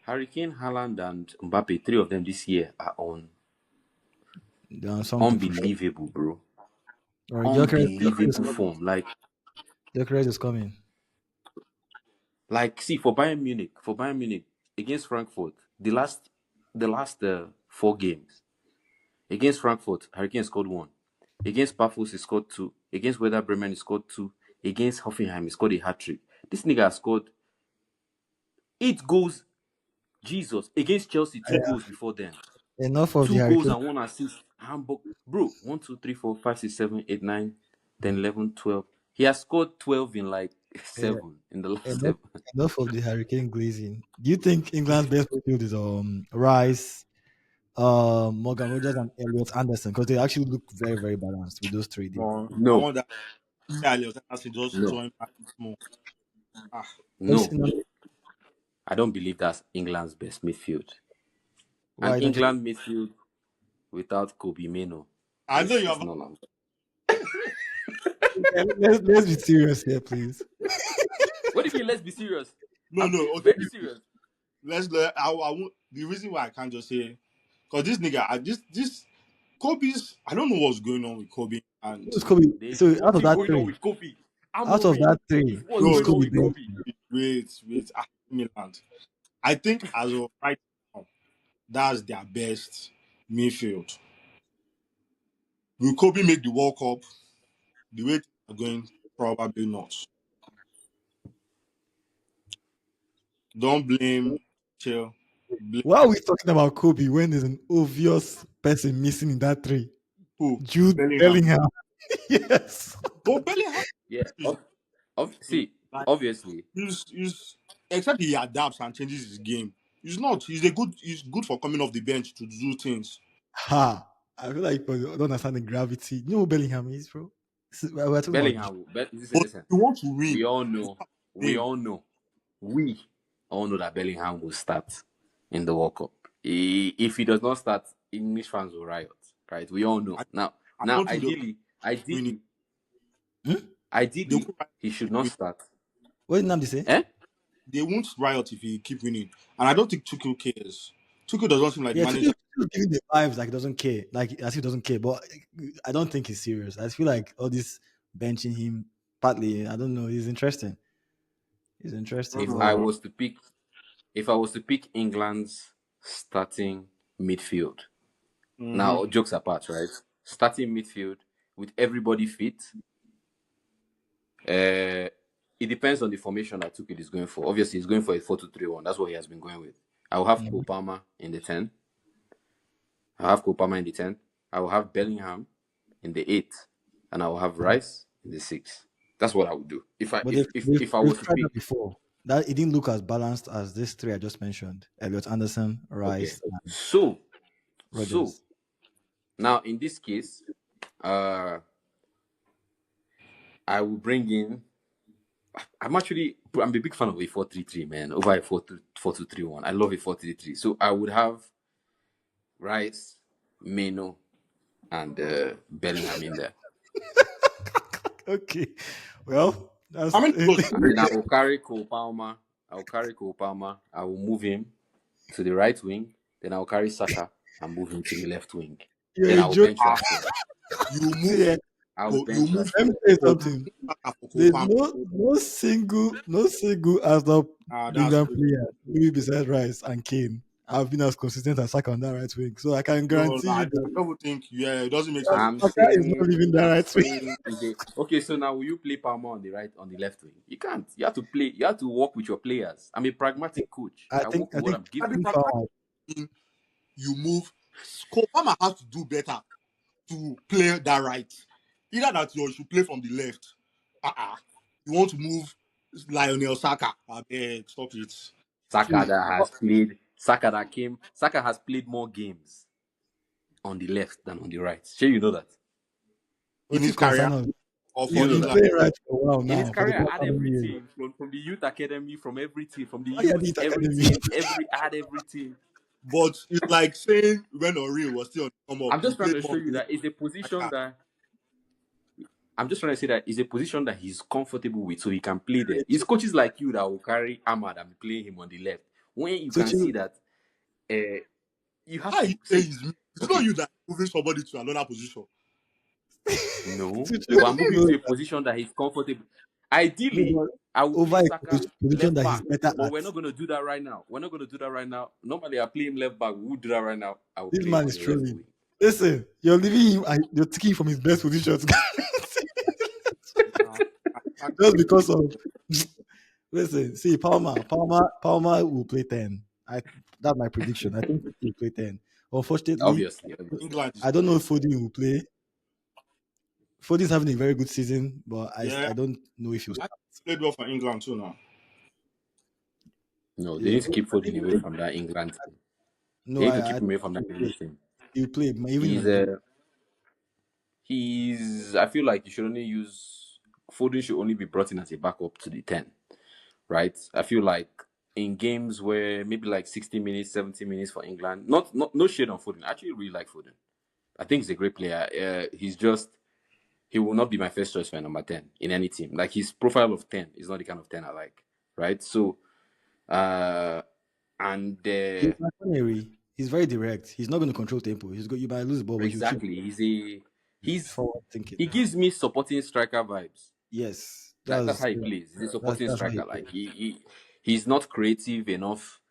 Hurricane, Haaland, and Mbappe, three of them this year are on Done something for sure. unbelievable, bro. Or Gyökeres Unbelievable is coming. form. Gyökeres is coming. See for Bayern Munich against Frankfurt, the last 4 games against Frankfurt, Hurricane scored one. Against Pafos, he scored two. Against Werder Bremen, he scored two. Against Hoffenheim, he scored a hat trick. This nigga has scored 8 goals. Jesus, against Chelsea, 2 goals before then. Enough of the Two goals Hurricane. and one assist. Hamburg, bro. 1, 2, 3, 4, 5, 6, 7, 8, 9, 10, 11, 12. He has scored 12 in like Yeah, Seven in the last enough, seven. enough of the hurricane glazing. Do you think England's best midfield is Rice, Morgan Rogers, and Elliot Anderson? Because they actually look very, very balanced with those three deep. I No, want that Alex to just no, join back more. Ah, MC, no. I don't believe that's England's best midfield. An why don't you? England midfield without Kobe Mino I know you is have. none. Let's be serious here, please. What do you mean? Let's be serious. No, I'm no. being Okay, very serious. let's. I won't. The reason why I can't just say because this nigga, this Kobe's. I don't know what's going on with Kobe and Who's Kobe? There's So out of nothing that going on three, with Kobe. out of Amorim. that three, What's who's no, going on Kobe with Kobe? benching? wait. Milan. I think as of right now, that's their best midfield. Will Kobe make the World Cup? The way things are going, probably not. Don't blame Chill. Blame Why are we talking about Kobe when there's an obvious person missing in that three? who? Jude Bellingham. Bellingham. Yes. But Bellingham Yeah. is See, like obviously, he's except he adapts and changes his game. He's not. He's good for coming off the bench to do things. Ha. I feel like people don't understand the gravity. You know who Bellingham is, bro? We're talking about. Bellingham. Listen, But listen. if you want to win, We all know. We him. all know. We all know that Bellingham will start in the World Cup. If he does not start, English fans will riot. Right? We all know. I, Now, I now, don't think they'll ideally, win it. ideally, Hmm? They ideally, won't, he should not start. What did Nnamdi say? Eh? they won't riot if he keep winning. And I don't think Tuchel cares. Tuchel doesn't seem like the Yeah, manager. Tuchel giving the vibes like he doesn't care, like as if he doesn't care. But I don't think he's serious. I feel like all this benching him, partly, I don't know. He's interesting. He's interesting, If but I was to pick, if I was to pick England's starting midfield, Mm-hmm. now jokes apart, right? Starting midfield with everybody fit. It depends on the formation that Tuchel is going for. Obviously, he's going for a 4-2-3-1. That's what he has been going with. I will have mm, Cole in the 10. I'll have Cole in the 10. I will have Bellingham in the 8. And I will have Rice in the 6. That's what I would do. If I but if if, if I they've was to tried pick. that before. That it didn't look as balanced as these three I just mentioned: Elliot Anderson, Okay. Rice, and So Rogers. now in this case, uh I will bring in I'm a big fan of a 4-3-3, man, over a 4-2-3-1. I love a 4-3-3. So I would have Rice, Meno, and Bellingham in there. Okay, well, How that's many goals? And then I will carry Cole Palmer. I will carry Cole Palmer. I will move him to the right wing. Then I will carry Saka and move him to the left wing. you're Then a I will joke. bench Rashford. You See, move I will you bench move let Rashford. me tell you for something. Cole There's Palmer. no single as the That's England crazy. player, maybe besides Rice and Kane, have been as consistent as Saka on that right wing. So I can No, guarantee I you that don't think it doesn't make sense. Saka is not leaving that I'm right wing. saying okay, so now will you play Palmer on the right, on the left wing? You can't. You have to play, you have to work with your players. I'm a pragmatic coach. I I think work I with what think I'm I given. think putting pragmatic power. mean you move. Cole Palmer has to do better to play that right. Either that you should play from the left. Uh-uh. You want to move Lionel Saka. I beg, stop it. Saka See, that has played Saka that came Saka has played more games on the left than on the right. Sure, you know that. In what's his it concern career us? or Do you for He's know been that? England. playing right for a while In his now, for the career, past I had how many every years? team from the youth academy, from every team, from the Oh yeah, the youth, youth every academy. team, I had every team. But it's like saying when O'Reilly was still on the come up, I'm he just trying played to more show on you the left. that it's a Like position that. that I'm just trying to say that it's a position that he's comfortable with, so he can play there. It's coaches like you that will carry Ahmad and be playing him on the left. When you So can see chill. that uh, you have How to he say see. it's not Okay, you that moving somebody to another position. no, So chill. but I'm moving No, to a position that he's comfortable. no, Ideally, but I will over play a Saka position left that he's back, better but at. we're not going to do that right now. We're not going to do that right now. Normally, I play him left back. We would do that right now. I will This play him man on is the left trolling. wing. Listen, you're leaving him. You're taking him from his best position Uh, I- just because of. Listen, see, Palmer will play 10. That's my prediction. I think he will play 10. Unfortunately, Obviously, obviously. England is I don't know if Foden will play. Foden's having a very good season, but Yeah, I don't know if he'll I start. played well for England too now. No, they Yeah, need to keep I Foden away think from that England team. They no, need to keep I him think away from that English team. he'll play even He's on the bench. a he's. I feel like you should only use Foden should only be brought in as a backup to the 10, right? I feel like in games where maybe like 60 minutes, 70 minutes for England, not no shade on Foden. I actually really like Foden. I think he's a great player. He's just he will not be my first choice for number 10 in any team. Like his profile of 10 is not the kind of 10 I like, right? So uh and He's like Connery. He's very direct. He's not going to control tempo. He's go. You might lose the ball, but he'll keep exactly, he's forward thinking. he gives me supporting striker vibes. Yes, That's how he plays. He's a supporting that's how he striker. plays. Like he's not creative enough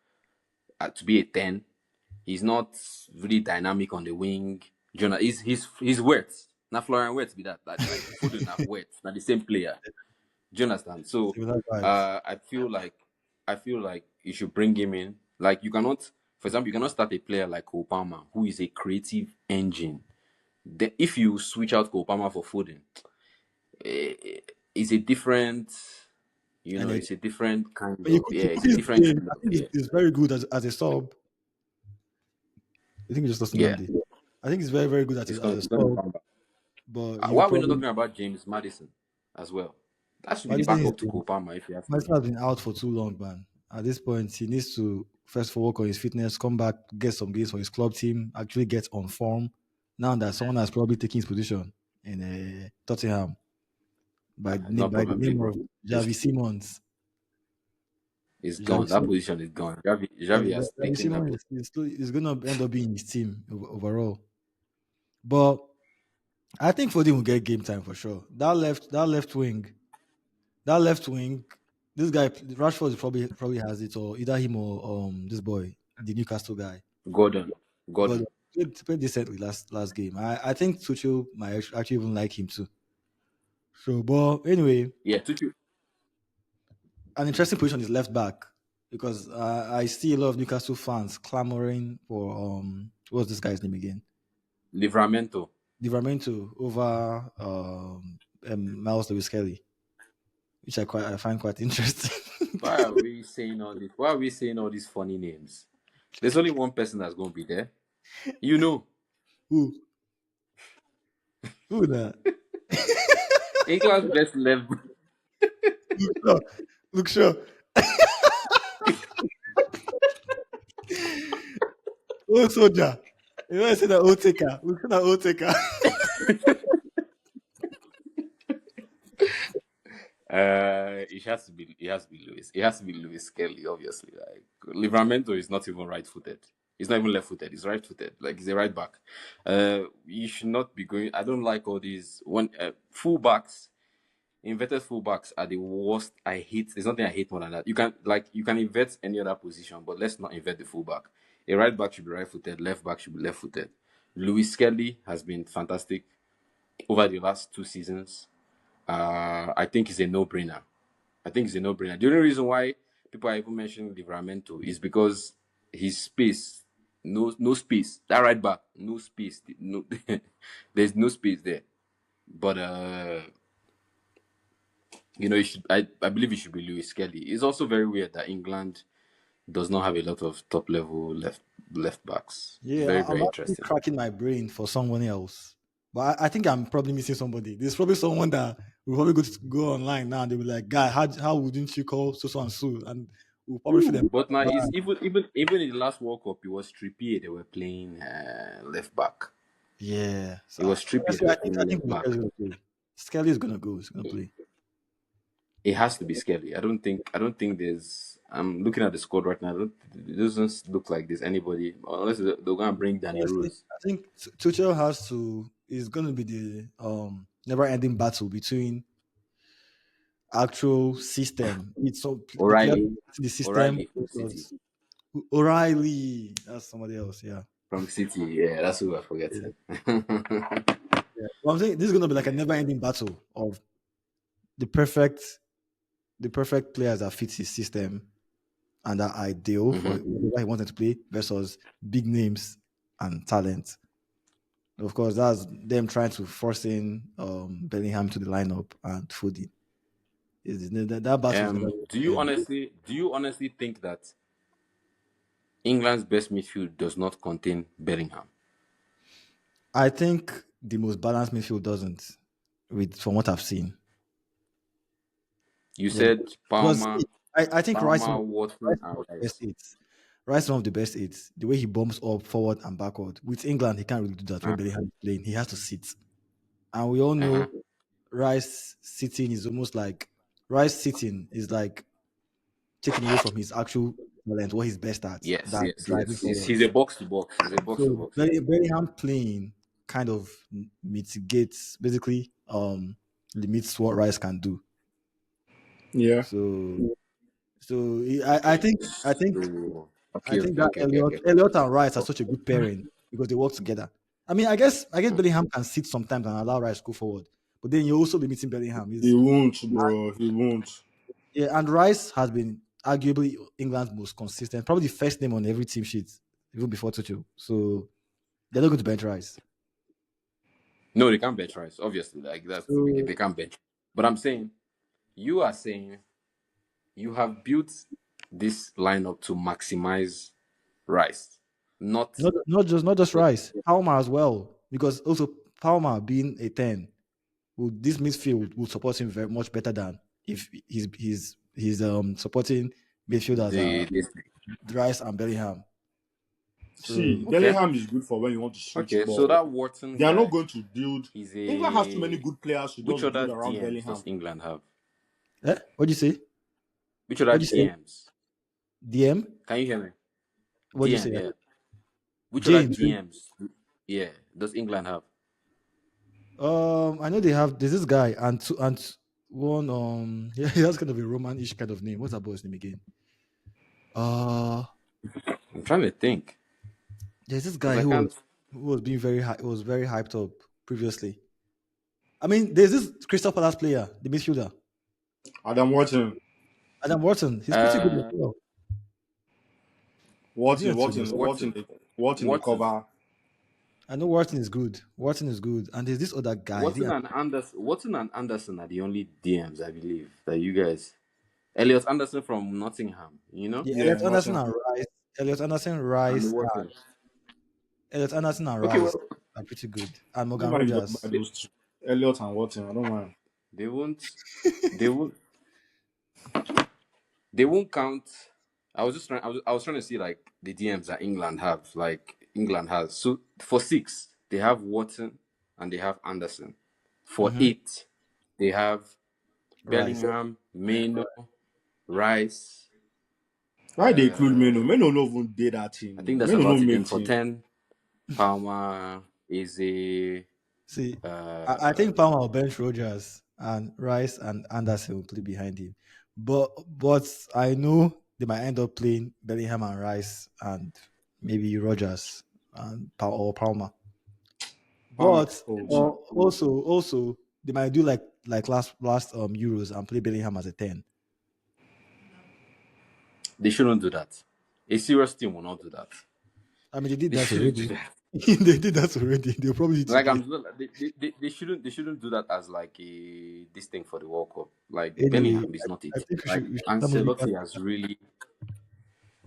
to be a 10. He's not really dynamic on the wing. Jonah, he's wet. Not Florian Wirtz be that. Like Foden not wet. Not the same player. Do you understand? So Similar vibes. I feel like you should bring him in. Like you cannot, for example, you cannot start a player like Obama who is a creative engine. Then if you switch out Obama for Foden, it's a different, And it's a different kind when you of could, yeah, you it's could a his different game, kind I of think yeah, he's very good as a sub. I think he just lost yeah. Nnamdi. I think he's very, very good as a It's gonna sub, come back. but you Why are we not probably talking about James Madison as well? That should be the Madison backup to Kopama if you ask me. Madison has been out for too long, man. At this point, he needs to first of all work on his fitness, come back, get some games for his club team, actually get on form. Now that someone has probably taken his position in Tottenham Not by the probably, name bro. of Javi Simons. It's Javi gone. That Simons, position is gone. Javi has Javi taken that Simons position. is going to end up being his team overall. But I think Foden will get game time for sure. That left wing, this guy Rashford probably has it, or either him or this boy, the Newcastle guy. Gordon. God Gordon. played decently last game. I think Tuchel might actually even like him too. So, but anyway, Yeah, Tuchel. an interesting position is left back because I see a lot of Newcastle fans clamoring for what's this guy's name again? Livramento. Livramento over Miles Lewis Kelly, which I find quite interesting. Why are we saying all this? Why are we saying all these funny names? There's only one person that's going to be there. You know, who who that? England's best left. Look sure. Look sure. Oh soldier. You know I said that old taker. Look at that old taker. It has to be Lewis. It has to be Lewis Kelly, obviously. Like Livramento is not even right-footed. He's not even left-footed. He's right-footed. Like he's a right back. You should not be going. I don't like all these when fullbacks. Inverted fullbacks are the worst. I hate. There's nothing I hate more than that. You can invert any other position, but let's not invert the fullback. A right back should be right-footed. Left back should be left-footed. Lewis Kelly has been fantastic over the last 2 seasons. I think it's a no-brainer. I think it's a no-brainer. The only reason why people are even mentioning Livramento is because his space, no space. That right back, no space. No, there's no space there. But it should. I believe it should be Lewis Kelly. It's also very weird that England does not have a lot of top-level left backs. Yeah, Very I'm very actually interesting. cracking my brain for someone else. But I think I'm probably missing somebody. There's probably someone that will probably go online now and they'll be like, guy, how wouldn't you call so and so? And we'll probably feel them. But now it's even in the last World Cup, it was Trippier they were playing left back. Yeah. So It was Trippier they honestly, were I playing think left back. Skelly's gonna play. Skelly is gonna go. He's gonna play. It has to be scary. I don't think there's. I'm looking at the squad right now. It doesn't look like there's anybody unless they're going to bring Danny Honestly, Rose. I think Tuchel has to is gonna be the never ending battle between actual system. It's so the player O'Reilly, the system O'Reilly from City, because O'Reilly. That's somebody else, yeah. from City. Yeah, that's who I'm forgetting. Yeah. Well, I'm saying this is gonna be like a never-ending battle of the perfect, the perfect players that fit his system and are ideal for hmm whatever he wanted to play versus big names and talent. Of course, that's them trying to force in Bellingham to the lineup and Foden. That battle is never going Do to you end. honestly think that England's best midfield does not contain Bellingham? I think the most balanced midfield doesn't, with from what I've seen. You Yeah, said because Palmer, I think Palmer, Rice Watson, is one and of the best Rice. eights. Rice is one of the best eights. The way he bombs up, forward, and backward. With England, he can't really do that when Uh, Bellingham is playing. He has to sit. And we all uh-huh. know Rice sitting is almost like Rice sitting is like taking away from his actual talent, what he's best at, Yes, that yes, driving yes. forward. He's a box to box. He's a box to So box. Yeah. Bellingham playing kind of mitigates, basically limits what Rice can do. Yeah. So I think So, I okay, think okay, that okay, okay, okay. Elliot and Rice are such a good pairing because they work together. I mean, I guess Bellingham can sit sometimes and allow Rice to go forward, but then you're also limiting Bellingham. He Is won't, bro. He won't. Yeah, and Rice has been arguably England's most consistent, probably the first name on every team sheet, even before Tuchel. So they're not going to bench Rice. No, they can't bench Rice. Obviously, like that, So they can't bench. But I'm saying, you are saying you have built this lineup to maximize Rice, not not just Rice, Palmer as well, because also Palmer being a 10, this midfield will support him very much better than if he's supporting midfielders the this. Rice and Bellingham. See, So Okay, Bellingham is good for when you want to switch okay. So ball. that Wharton They are not guy, going to build. he's England has too many a. good players to Which just other build around DMs does Bellingham. England have? what'd you say? Which other What'd you say? DMs? DM? Can you hear me? What'd you DM, say? yeah. Which other James. DMs? Yeah, does England have? I know they have. There's this guy and one. Yeah, he has kind of a Roman-ish kind of name. What's that boy's name again? Uh, I'm trying to think there's this because guy I who was can't. who was being very high. Was very hyped up previously. I mean, there's this Crystal Palace player, the midfielder, Adam Watson, Adam Wharton. He's pretty good as Uh, well. Is he Watson, a Tunisia? Watson, Watson, Watson, the, Watson, the Watson, cover. I know Wharton is good. Wharton is good, and there's this other guy. Watson and Anderson are the only DMs I believe that you guys. Elliot Anderson from Nottingham, Yeah, Yeah, Nottingham. Elliot Anderson, and the Rice, Watson. Elliot Anderson and Okay, Rice well, are pretty good, and I don't Morgan mind if you don't buy Rogers. those two. Elliot and Watson. I don't mind. they won't, they won't, they won't count. I was trying to see like the DMs that England have, like England has. So for six, they have Watson and they have Anderson. For Mm-hmm. eight, they have Rice. Bellingham, Maino, Rice. Why they include Uh, Meno? Meno no even did that I team. think that's Meno no about it. Then make for team. 10, Palmer is a. See, I Uh, think Palmer will bench Rogers and Rice and Anderson will play behind him. But I know they might end up playing Bellingham and Rice and maybe Rogers and or Palmer. Palmer But coach. also they might do like last Euros and play Bellingham as a 10. they shouldn't do that. A serious team will not do that. I mean they did They that shouldn't do already. that. They did that already. They'll probably do it Like again. they shouldn't do that as like a this thing for the World Cup. Like Anyway, Bellingham is not I it. think Like we should start moving past.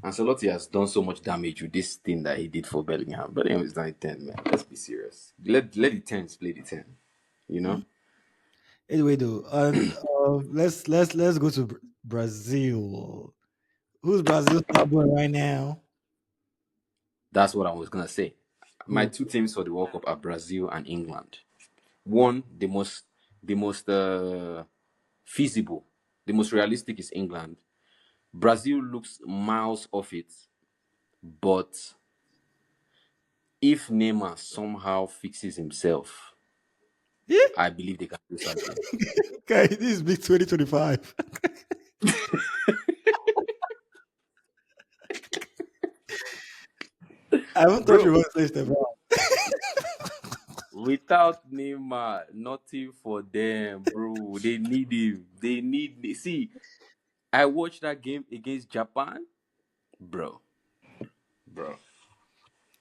Ancelotti has done so much damage with this thing that he did for Bellingham. Bellingham is not a 10, man. Let's be serious. Let the tens play the 10. You know? Anyway, though, and let's go to Brazil. Who's Brazil star boy right now? That's what I was gonna say. My Who? two teams for the World Cup are Brazil and England. One, the most feasible, the most realistic is England. Brazil looks miles off it, but if Neymar somehow fixes himself, Yeah, I believe they can do something. guy, this is big 2025. I haven't thought you Bro, were going to say Stefan. without Neymar, nothing for them, bro. They need him. See, I watched that game against Japan, bro. Bro.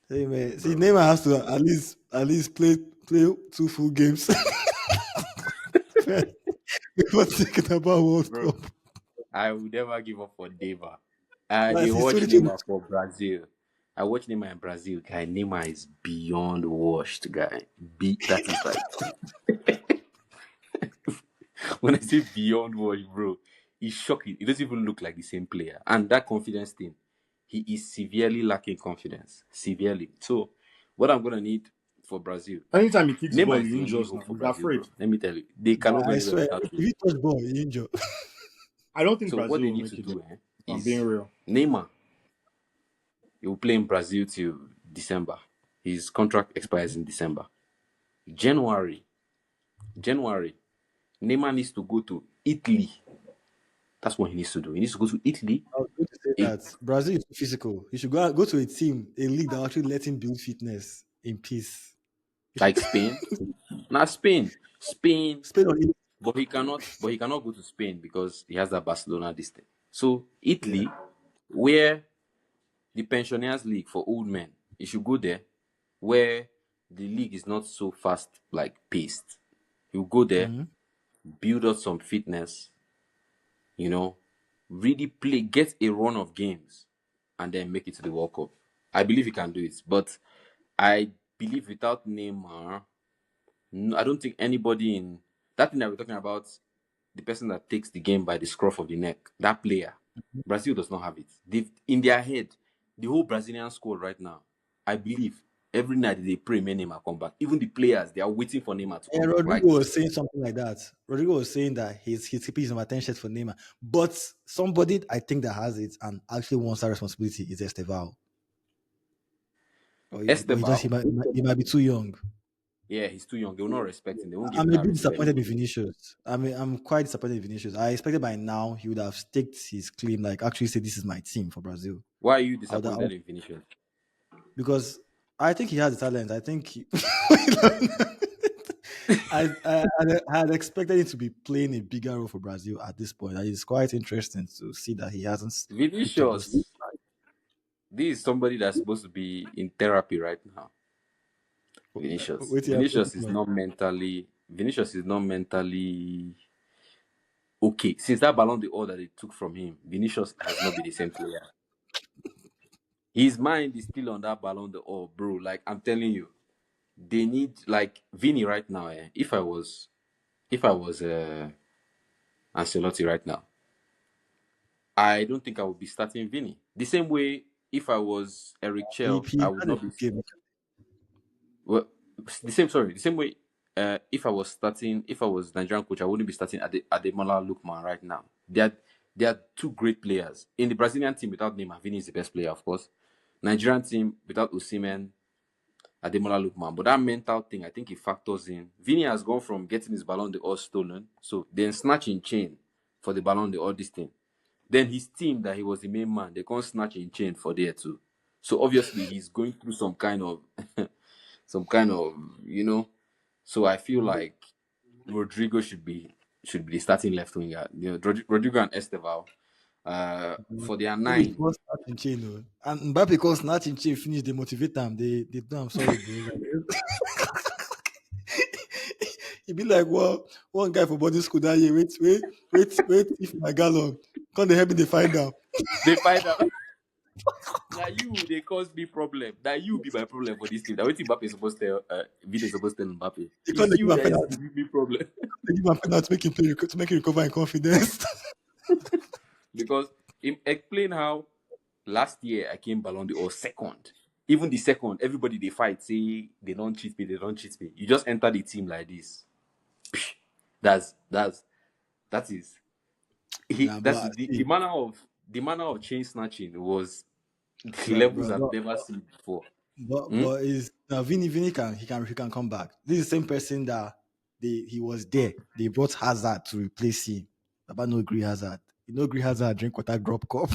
Hey man, see bro. Neymar has to at least play two full games first before thinking about World Bro, Cup. I will never give up on Neymar. I Like they since watch 2020, Neymar for Brazil. I watch Neymar in Brazil. Guy, Neymar is beyond washed, guy. That is like when I say beyond washed, bro, it's shocking. He doesn't even look like the same player. And that confidence thing, he is severely lacking confidence. Severely. So, what I'm gonna need for Brazil, Anytime he kicks ball, Neymar is he the only injures hope now. for He's Brazil, afraid. bro. Let me tell you, they but cannot go I anywhere swear, without if him. he touch ball, he injure. I don't think So what Brazil they will need to make it there. do If I'm being is real. Neymar. He will play in Brazil till December. His contract expires in December. January, January, Neymar needs to go to Italy. That's what he needs to do. He needs to go to Italy. I was going to say Eh, that Brazil is too physical. He should go to a team, a league that actually let him build fitness in peace. like Spain. Not Spain. Spain. Spain on it. But he cannot. But he cannot go to Spain because he has that Barcelona distance. So Yeah. Italy, where the pensioners league for old men, he should go there, where the league is not so fast like paced. He'll go there, Mm-hmm. build up some fitness, you know, really play, get a run of games, and then make it to the World Cup. I believe he can do it, but I believe without Neymar, no, I don't think anybody in that thing that we're talking about, the person that takes the game by the scruff of the neck, that player, Brazil does not have it. They've in their head, the whole Brazilian squad right now, I believe every night they pray may Neymar come back. Even the players, they are waiting for Neymar to come And back. Rodrigo Like was saying something like that. Rodrigo was saying that he's keeping some attention for Neymar. But somebody I think that has it and actually wants that responsibility is Esteval. But Esteval, he might be too young. yeah, he's too young. They will not respect him. They won't give I'm him a that bit respect. disappointed in Vinicius. I'm quite disappointed in Vinicius. I expected by now he would have staked his claim, like actually say this is my team for Brazil. Why are you I would have, disappointed in Vinicius? because I think he has the talent. I think I had expected him to be playing a bigger role for Brazil at this point. And it's quite interesting to see that he hasn't picked up those. Vinicius, this is somebody that's supposed to be in therapy right now. Vinicius. Wait, Vinicius is not mentally. Vinicius is not mentally okay. Since that Ballon d'Or that they took from him, Vinicius has not been the same player. His mind is still on that Ballon d'Or, bro. Like I'm telling you, they need like Vini right now. If I was Ancelotti right now, I don't think I would be starting Vini. The same way, if I was Eric Chell, He I would had a not be. good game. Well, the same. Sorry, the same way. If I was Nigerian coach, I wouldn't be starting Ademola Lookman right now. They are two great players in the Brazilian team. Without Neymar, Vini is the best player, of course. Nigerian team without Osimhen, Ademola Lookman. But that mental thing, I think it factors in. Vini has gone from getting his Ballon d'Or stolen, so then snatching chain for the Ballon d'Or this thing. Then his team that he was the main man, they can't snatch in chain for there too. So obviously he's going through some kind of So I feel like Rodrigo should be the starting left winger. Rodrigo and Esteval. For their No, he nine, was snatching chain, oh. And Mbappe cause snatching chain finish, they motivate them. They do, I'm sorry, bro. Like, he be like, well, one guy for boarding school that year, wait, if my gallon, come they help me they find out. they find out that you they cause me problem. That you be my problem for this team. That what Mbappe is supposed to tell Vini is supposed to tell Mbappe. They come It's they give you him that is penalty. giving me problem. They give him penalty to make him play, to make him recover in confidence. Because explain how last year I came Ballon d'Or second. Even the second, everybody they fight, say they don't cheat me, they don't cheat me. You just enter the team like this. That's that is Nah, that's but the see, manner of chain snatching was the levels bro, I've no, never seen before. but Hmm? is now Vini can come back. This is the same person that he was there. They brought Hazard to replace him. About no agree Hazard. You know agree Hazard drink water drop cup.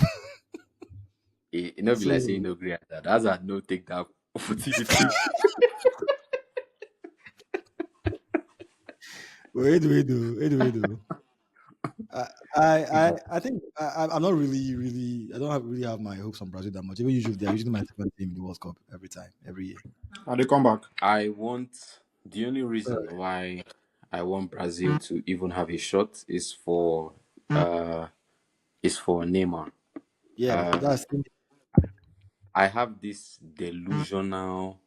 It not be like saying So no great at that. That's a no take that opportunity. wait, wait, do. I, I think I'm not really. I don't really have my hopes on Brazil that much. Even usually, they're usually my second team in the World Cup every time, every year. And they come back. I want the only reason why I want Brazil to even have a shot uh is for Neymar. Yeah, Uh, that's I have this delusional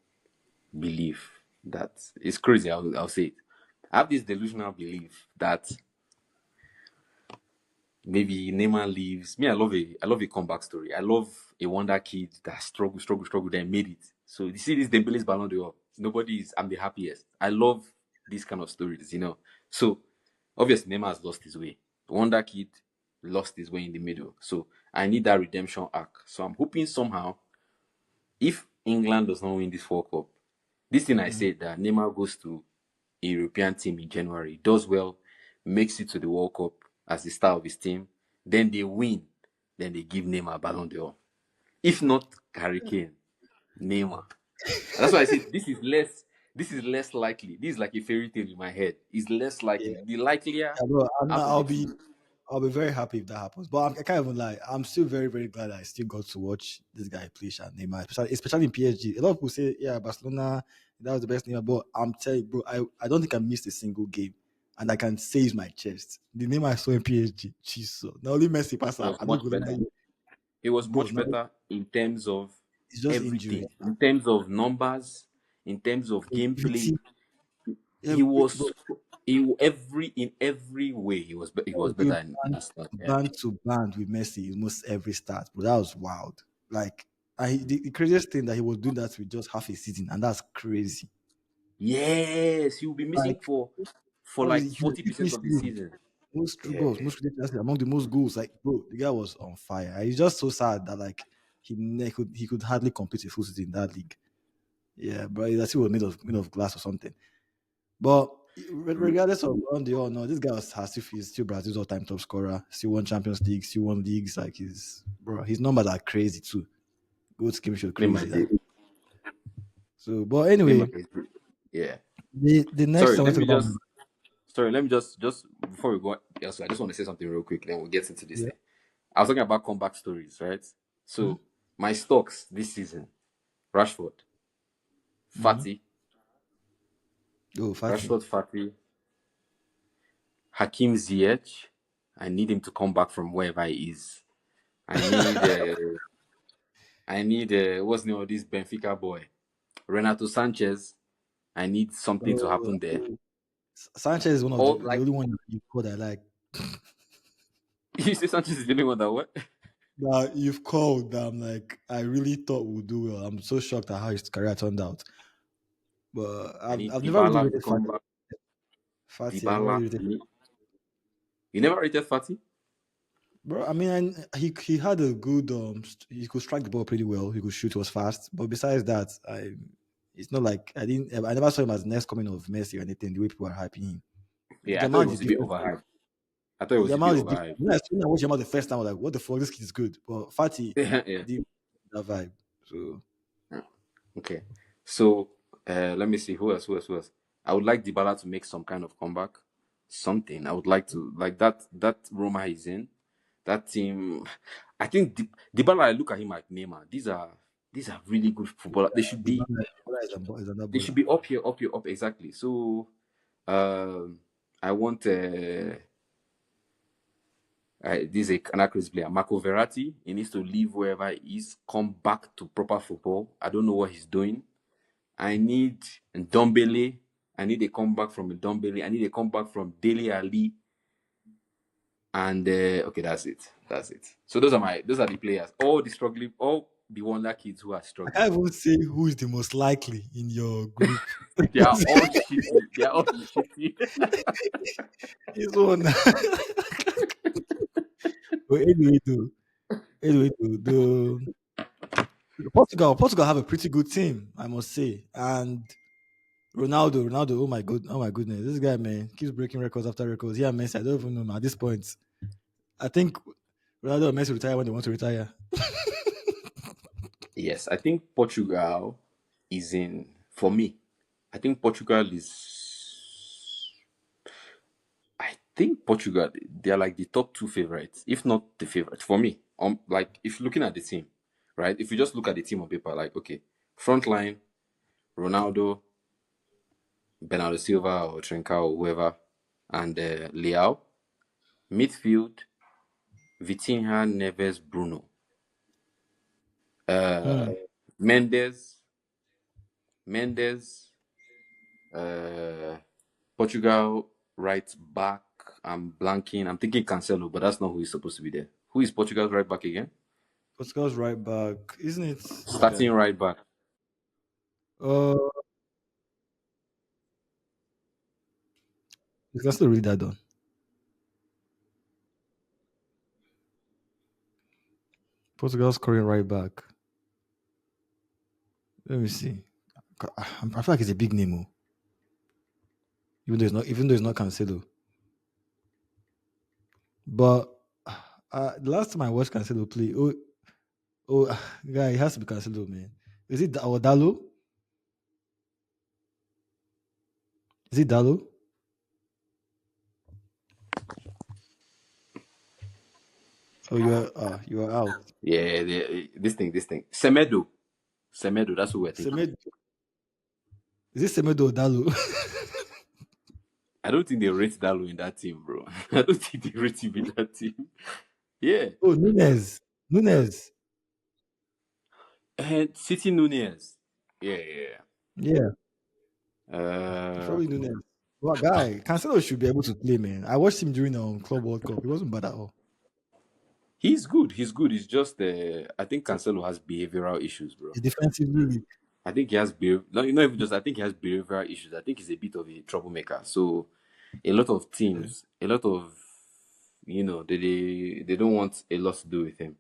belief that it's crazy. I'll say it. I have this delusional belief that maybe Neymar leaves. Me, I love a comeback story. I love a wonder kid that struggle, then made it. So you see this Dembele's Ballon d'Or. I'm the happiest. I love these kind of stories. So obviously Neymar has lost his way. Wonder kid lost his way in the middle. So I need that redemption arc. So I'm hoping somehow, if England does not win this World Cup, this thing I Mhm. said that Neymar goes to a European team in January, does well, makes it to the World Cup as the star of his team, then they win, then they give Neymar Ballon d'Or. If not Harry Kane, Neymar. And that's why I said this is less likely. This is like a fairy tale in my head. It's less Yeah, likely. The likelier yeah, bro. out of the two. I'll be very happy if that happens. But I can't even lie. I'm still very, very glad I still got to watch this guy play Shan Neymar, especially in PSG. A lot of people say, yeah, Barcelona, that was the best Neymar. But I'm telling you, bro, I don't think I missed a single game. And I can say it's my chest. The name I saw in PSG, Jesus. Not only Messi pass It up. was I don't much go lie better. you, It was bro. much Now better in terms of it's just injuries. everything, in terms of numbers, in terms of gameplay. Creativity, He bro. was in every way he was Was better doing in band, his start. Yeah. band to band with Messi in almost every start, bro. That was wild. Like, the craziest thing that he was doing that with just half a season, and that's crazy. Yes, he will be missing Like, for like obviously, he was 40% of the missing season. most true Yeah. goals, most ridiculous among the most goals. Like, bro, the guy was on fire. It's just so sad that like he could hardly compete a full season in that league. Yeah, bro, that's he was made of glass or something. But regardless of on the or no, this guy he's still Brazil's all-time top scorer. Still won Champions League, still won leagues. Like his numbers are crazy too. Goals game show Neymar crazy. is Like so. But anyway, Neymar is yeah. the next Sorry, I want let to me talk about. just sorry, let me just before we go else, I just want to say something real quick, then we'll get into this Yeah. thing. I was talking about comeback stories, right? Hmm. So my stocks this season: Rashford, Hmm. Fati, Oh, Fatty. Fati, Hakim Ziyech. I need him to come back from wherever he is. I need what's the name of this Benfica boy? Renato Sanchez. I need something to Oh, happen there. Sanchez is one of Or the like only one you called I like. you say Sanchez is the only one that what? That you've called that I'm like I really thought would do well. I'm so shocked at how his career turned out. But I I've, need I've never really Dybala to rated come Fatty. back. Fatty, I've never Dybala. really rated. You never rated Fati? Bro, I mean, he had a good he could strike the ball pretty well. He could shoot, was fast. But besides that, it's not like I never saw him as next coming of Messi or anything. The way people are hyping him, Yeah, I thought it Yamal is was a bit different. overhyped. I thought it was a bit Yamal is different. overhyped. When I watched Yamal the first time, I was like, "What the fuck? This kid is good." But Fatty Yeah. did that vibe. So Okay. So let me see who else. I would like Dybala to make some kind of comeback. Something. I would like to like that Roma is in. That team. I think Dybala, I look at him like Neymar. These are really good footballers. They should be Is another they should baller. be up here, up here, up exactly. So I want this is a Canacris player, Marco Verratti. He needs to leave wherever he is, come back to proper football. I don't know what he's doing. I need Ndombele. I need a comeback from Ndombele. I need a comeback from Dele Ali. And okay, that's it. That's it. So those are the players. All the wonder kids who are I struggling. can't even say who is the most likely in your group. They are all shitty. They are all shitty. This one. But anyway, Portugal have a pretty good team, I must say. And Ronaldo, oh my goodness, this guy man keeps breaking records after records. Yeah, Messi, I don't even know man, at this point. I think Ronaldo and Messi retire when they want to retire. Yes, I think Portugal is in for me. I think Portugal is. think Portugal, they are like the top two favorites, if not the favorite for me. Like if you're looking at the team, right? If you just look at the team on paper, like okay, front line, Ronaldo, Bernardo Silva or Trincao or whoever, and Leao. Midfield, Vitinha, Neves, Bruno. Uh, Hmm. Mendes, uh, Portugal right back. I'm blanking. I'm thinking Cancelo, but that's not who is supposed to be there. Who is Portugal's right back again? Portugal's right back, isn't it? This Starting guy. right back. Uh, you can still read that down. Portugal's scoring right back. Let me see. I feel like it's a big name, oh. Even though it's not Cancelo. But the last time I watched Cancelo play, guy, it has to be Cancelo, man. Is it Dalo? Is it Dalo? Oh, you are out. Yeah, this thing. Semedo. That's who we're thinking. Semedo. Is it Semedo or Dalo? I don't think they rate Dalo in that team, bro. I don't think they rate him in that team. Yeah. Oh, Nunez. Nunez. And City Nunez. Yeah, yeah. Yeah, Yeah. it's probably Nunez. Well, guy, Cancelo should be able to play, man. I watched him during Club World Cup. He wasn't bad at all. He's good. He's good. It's just I think Cancelo has behavioral issues, bro. He's defensively weak. I think he has not even just. I think he has behavioral issues. I think he's a bit of a troublemaker. So a lot of Yeah. teams, a lot of they don't want a lot to do with him.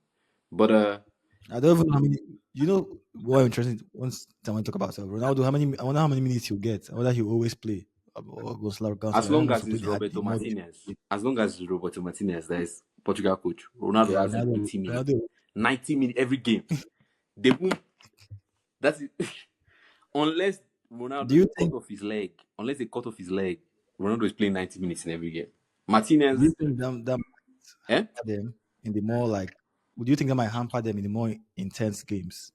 But I don't even know how many. You know what interesting? Once I want to talk about Ronaldo, how many? I wonder how many minutes he'll get. I wonder he'll always play. Or as I don't long know if as he'll play it's the hard, Roberto the more. Martinez, that is Portugal coach, Ronaldo Yeah, has an Ronaldo. 80 minute, Ronaldo. 90 minute every game. They won't. That's it. Unless Do Ronaldo you cut think? off his leg, unless they cut off his leg, Ronaldo is playing 90 minutes in every game. Do you Martinez, think that eh? hamper them in the more like? Would you think that might hamper them in the more intense games,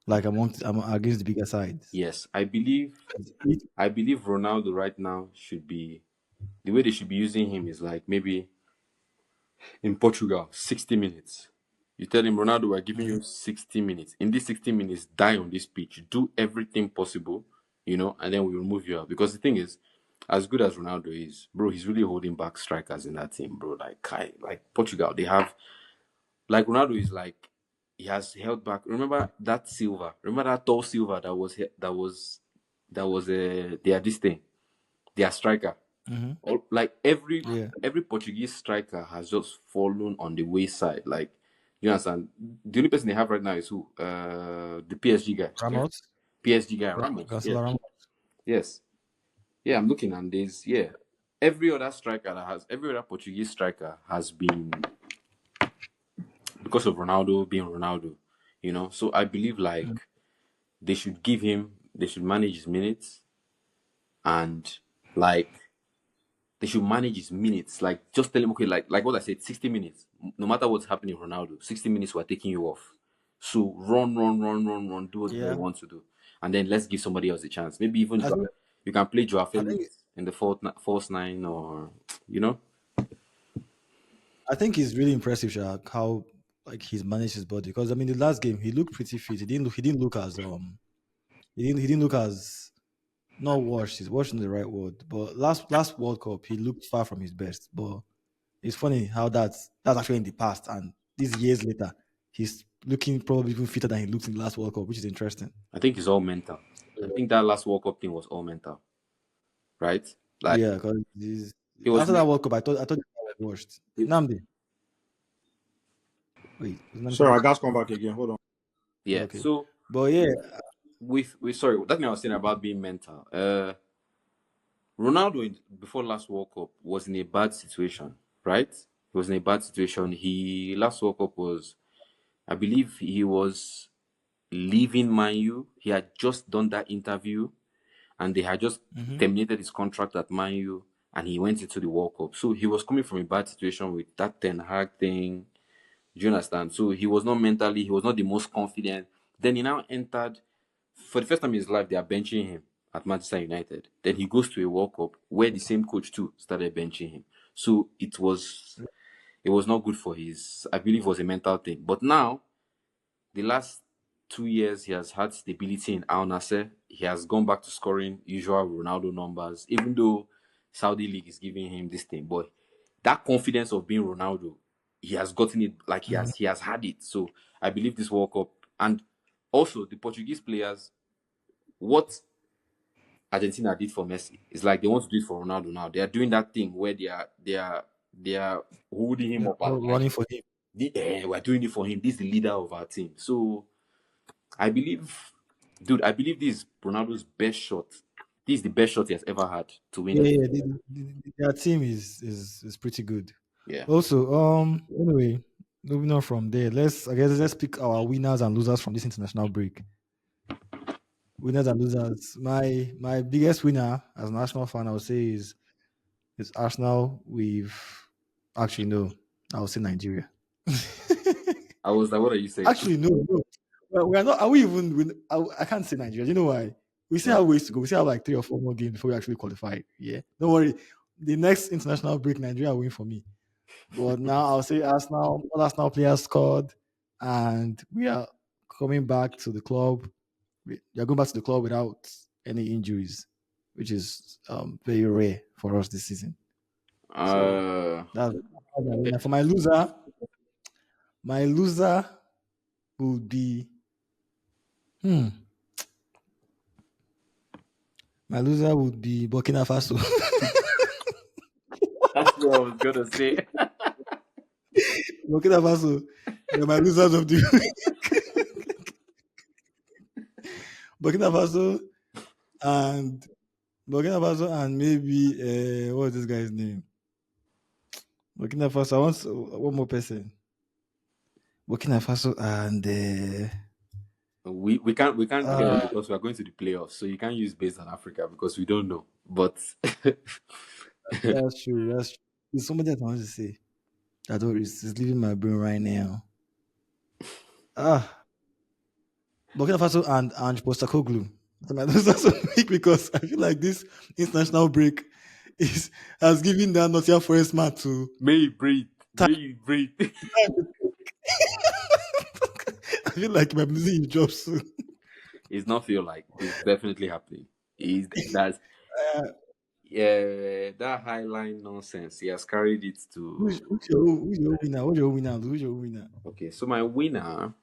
like against the bigger sides? Yes, I believe Ronaldo right now should be the way they should be using him is like maybe in Portugal, 60 minutes. You tell him, Ronaldo, we're giving Mhm. you 60 minutes. In these 60 minutes, die on this pitch. Do everything possible, and then we will move you out. Because the thing is, as good as Ronaldo is, bro, he's really holding back strikers in that team, bro. Like Portugal, they have like Ronaldo is like he has held back. Remember that Silva? Remember that tall Silva that was they are this thing. They are striker. Mhm. Like every Yeah. every Portuguese striker has just fallen on the wayside. Like you understand, the only person they have right now is who? The PSG guy. Ramos. PSG guy, Ramos. Yeah. Cancelo Ramos. Yes. Yeah, I'm looking and there's every other Portuguese striker has been because of Ronaldo being Ronaldo. So I believe like they should manage his minutes and like they should manage his minutes. Like, just tell him, okay, like what I said, 60 minutes. No matter what's happening, Ronaldo, 60 minutes we're taking you off. So run, run, run, run, run, do whatever you Yeah. want to do. And then let's give somebody else a chance. Maybe even I think. you can play Joao I think. Felix in the false nine or, you know? I think it's really impressive, Shaq, how like he's managed his body. Because I mean, the last game he looked pretty fit. He didn't look as he didn't look as not washed. He's washed in the right word. But last World Cup he looked far from his best. But it's funny how that's actually in the past, and these years later he's looking probably even fitter than he looked in the last World Cup, which is interesting. I think it's all mental. I think that last World Cup thing was all mental, right? Like, Yeah, because it was, after that World Cup, I thought he was washed. Namdi, wait, was Nnamdi Sorry, coming? I got to come back again. Hold on. yeah. Okay, So, but yeah, with sorry, that thing I was saying about being mental. Ronaldo before last World Cup was in a bad situation, right? He was in a bad situation. He last World Cup was, I believe, he was leaving Man U. He had just done that interview, and they had just hmm terminated his contract at Man U, and he went into the World Cup. So he was coming from a bad situation with that Ten Hag thing. Do you understand? So he was not mentally, he was not the most confident. Then he now entered, for the first time in his life, they are benching him at Manchester United. Then he goes to a World Cup where the same coach too started benching him. So it was not good for his, I believe it was a mental thing. But now, the last 2 years, he has had stability in Al Nasser. He has gone back to scoring usual Ronaldo numbers, even though Saudi League is giving him this thing. But that confidence of being Ronaldo, he has gotten it, like he has had it. So I believe this World Cup, and also the Portuguese players, what Argentina did for Messi is like they want to do it for Ronaldo now. They are doing that thing where they are holding him Yeah, up as like running for him. we're doing it for him. This is the leader of our team. So I believe, dude, I believe this is Ronaldo's best shot. This is the best shot he has ever had to win Yeah, it. yeah, their team is pretty good. Yeah. Also, anyway, moving on from there, let's pick our winners and losers from this international break. Winners and losers. My biggest winner as an Arsenal fan, I would say is Arsenal. We've actually no, I would say Nigeria. I was like, what are you saying? Actually, no, no. Well, we are not. Are we even? I can't say Nigeria. You know why? We still Why? have ways to go. We still have like 3 or 4 more games before we actually qualify. Yeah, don't worry. The next international break, Nigeria will win for me. But now I'll say Arsenal. All Arsenal players scored, and we are coming back to the club. We are going back to the club without any injuries, which is very rare for us this season. So Uh, that's my winner. For my loser, my loser would be hmm. My loser would be Burkina Faso. that's what I was gonna say. Burkina Faso. They're my losers of the Burkina Faso and Burkina Faso and maybe what's this guy's name? Burkina Faso. I want one more person. Burkina Faso and We can't guess uh because we are going to the playoffs, so you can't use based on Africa because we don't know. But that's true. That's true. There's somebody that I want to say. I don't. It's leaving my brain right now. Ah, Burkina Faso and Ange Postecoglou. Those are so big because I feel like this international break is has given that Nottingham Forest man to may you breathe. time. May you breathe. I feel like he might be losing his job soon. It's not feel like it's definitely happening. Is that's Uh, yeah, that highline nonsense. He has carried it to. who's your winner? Who's your winner? Who's your winner? Okay, so my winner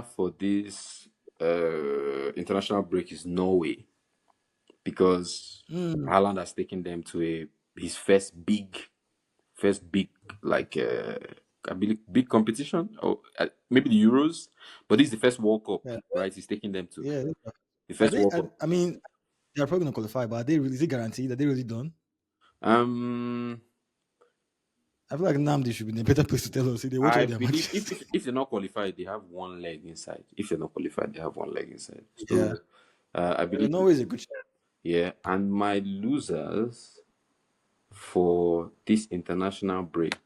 for this international break is Norway because Mm, Haaland has taken them to his first big like I believe big competition or maybe the Euros, but this is the first World Cup, yeah, right? He's taking them to yeah. the Are first they? World Cup. I mean, they're probably gonna qualify, but are they really? Is it guaranteed? Are they really done? Um, I feel like Nnamdi should be in a better place to tell us. If they watch I all their believe matches. if they're not qualified, they have one leg inside. If they're not qualified, they have one leg inside. Yeah, So I believe Norway is a good. yeah. And my losers for this international break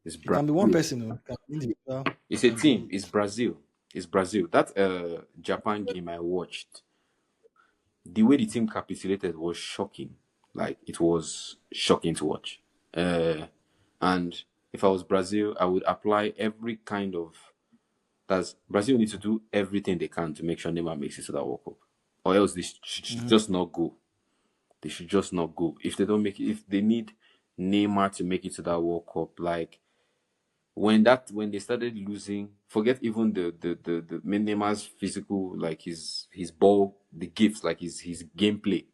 is It can be one Brazil. person, or it can be individual. It's It a can team. be. It's Brazil. It's Brazil. That Japan game I watched, the way the team capitulated was shocking. Like it was shocking to watch. And if I was Brazil, I would apply every kind of. That's Brazil needs to do everything they can to make sure Neymar makes it to that World Cup, or else they should Mhm. just not go. They should just not go. If they don't make it, if they need Neymar to make it to that World Cup, like when they started losing, forget even the Neymar's physical, like his ball, the gifts, like his gameplay.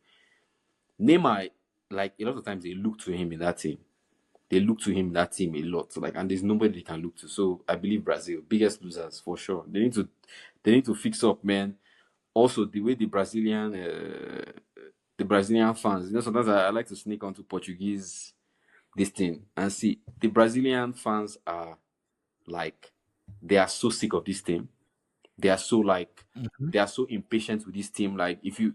Neymar, like a lot of times they look to him in that team. They look to him in that team a lot. Like, and there's nobody they can look to. So I believe Brazil, biggest losers for sure. They need to fix up, man. Also, the way the Brazilian fans, sometimes I like to sneak onto Portuguese this thing and see the Brazilian fans are like they are so sick of this team. They are so like Mhm. they are so impatient with this team. Like if you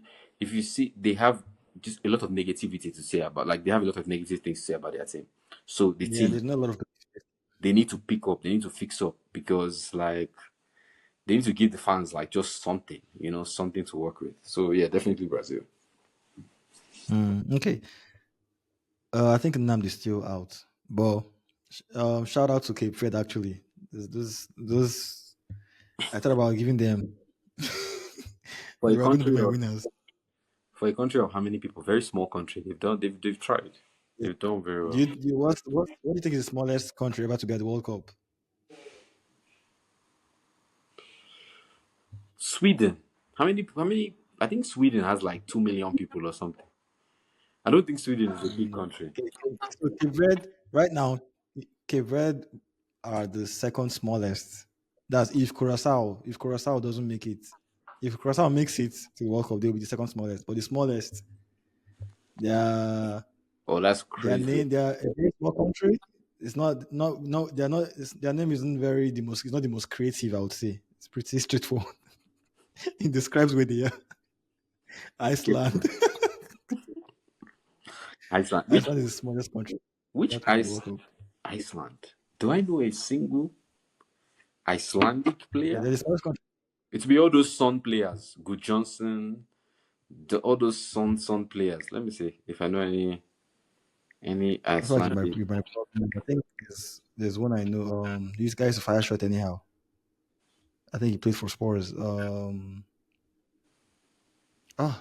see they have just a lot of negativity to say about. Like they have a lot of negative things to say about their team. So the Yeah, team there's not a lot of. they need to pick up. They need to fix up because like they need to give the fans like just something, something to work with. So yeah, definitely Brazil. Okay. I think Nnamdi is still out, but shout out to Cape Verde actually. Those I thought about giving them. For They a were going to be country my of winners. how many people? Very small country. They've tried. Yeah. They've done very Do well. you, do you what do you think is the smallest country ever to get the World Cup? Sweden. How many I think Sweden has like 2 million people or something. I don't think Sweden is a big Mm, country. so Cape Verde right now, Cape Verde are the second smallest. That's if Curacao doesn't make it. If Curacao makes it to the World Cup, they'll be the second smallest. But the smallest, they are Oh, that's their crazy. name. They are a very small country. It's not no. They're not. Their name isn't very the most. It's not the most creative. I would say it's pretty straightforward. It describes where they are. Cape Iceland. Verde. Iceland. Which Iceland is the smallest country. which That make the ice World Cup. Iceland? Do I know a single Icelandic Yeah, player? they're the smallest country. It will be all those Sun players, Good Johnson, all those Sun players. Let me see if I know any I feel like Icelandic. you might problem. I think there's one I know. These guys are fire shot anyhow. I think he played for Spurs.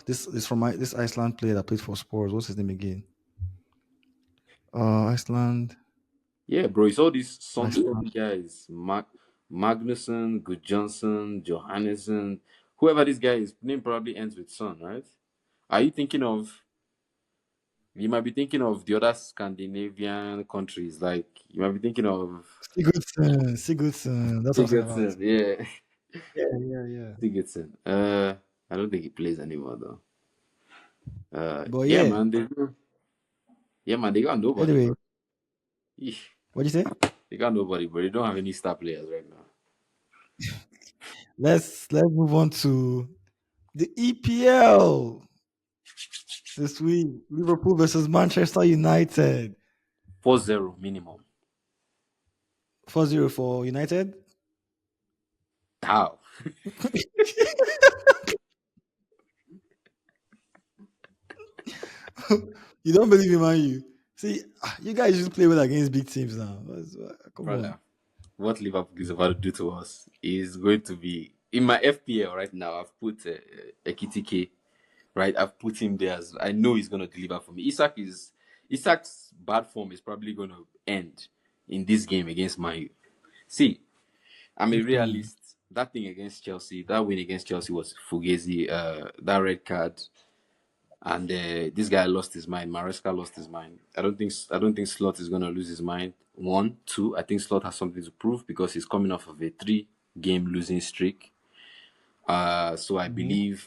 This is from this Iceland player that played for Spurs. What's his name again? Iceland. Yeah, bro, it's all these Sun Iceland. guys. Magnuson, Good Johnson, Johannesson, whoever this guy is, name probably ends with Sun, right? Are you thinking of? You might be thinking of the other Scandinavian countries, like you might be thinking of Sigurdsson. Sigurdsson. That's what I'm saying about. Sigurdsson. Yeah, Yeah, yeah, yeah. Sigurdsson. I don't think he plays anymore though. But Yeah, yeah. man, they got nobody, bro. Anyway, Eesh, what'd you say? they got nobody, bro. They don't have any star players right now. Let's move on to the EPL this week. Liverpool versus Manchester United. 4-0 minimum. 4-0 for United. How? You don't believe in Man U. See, you guys just play well against big teams now. Come on. Brother, what Liverpool is about to do to us is going to be in my FPL right now. I've put Ekitike, right? I've put him there. I know he's going to deliver for me. Isak's bad form is probably going to end in this game against Man U. See, I'm a Which one? realist. That thing against Chelsea, that win against Chelsea was Fugazi. That red card, and this guy lost his mind. Maresca lost his mind. I don't think Slot is gonna lose his mind. One, two. I think Slot has something to prove because he's coming off of a 3-game losing streak. So Mhm.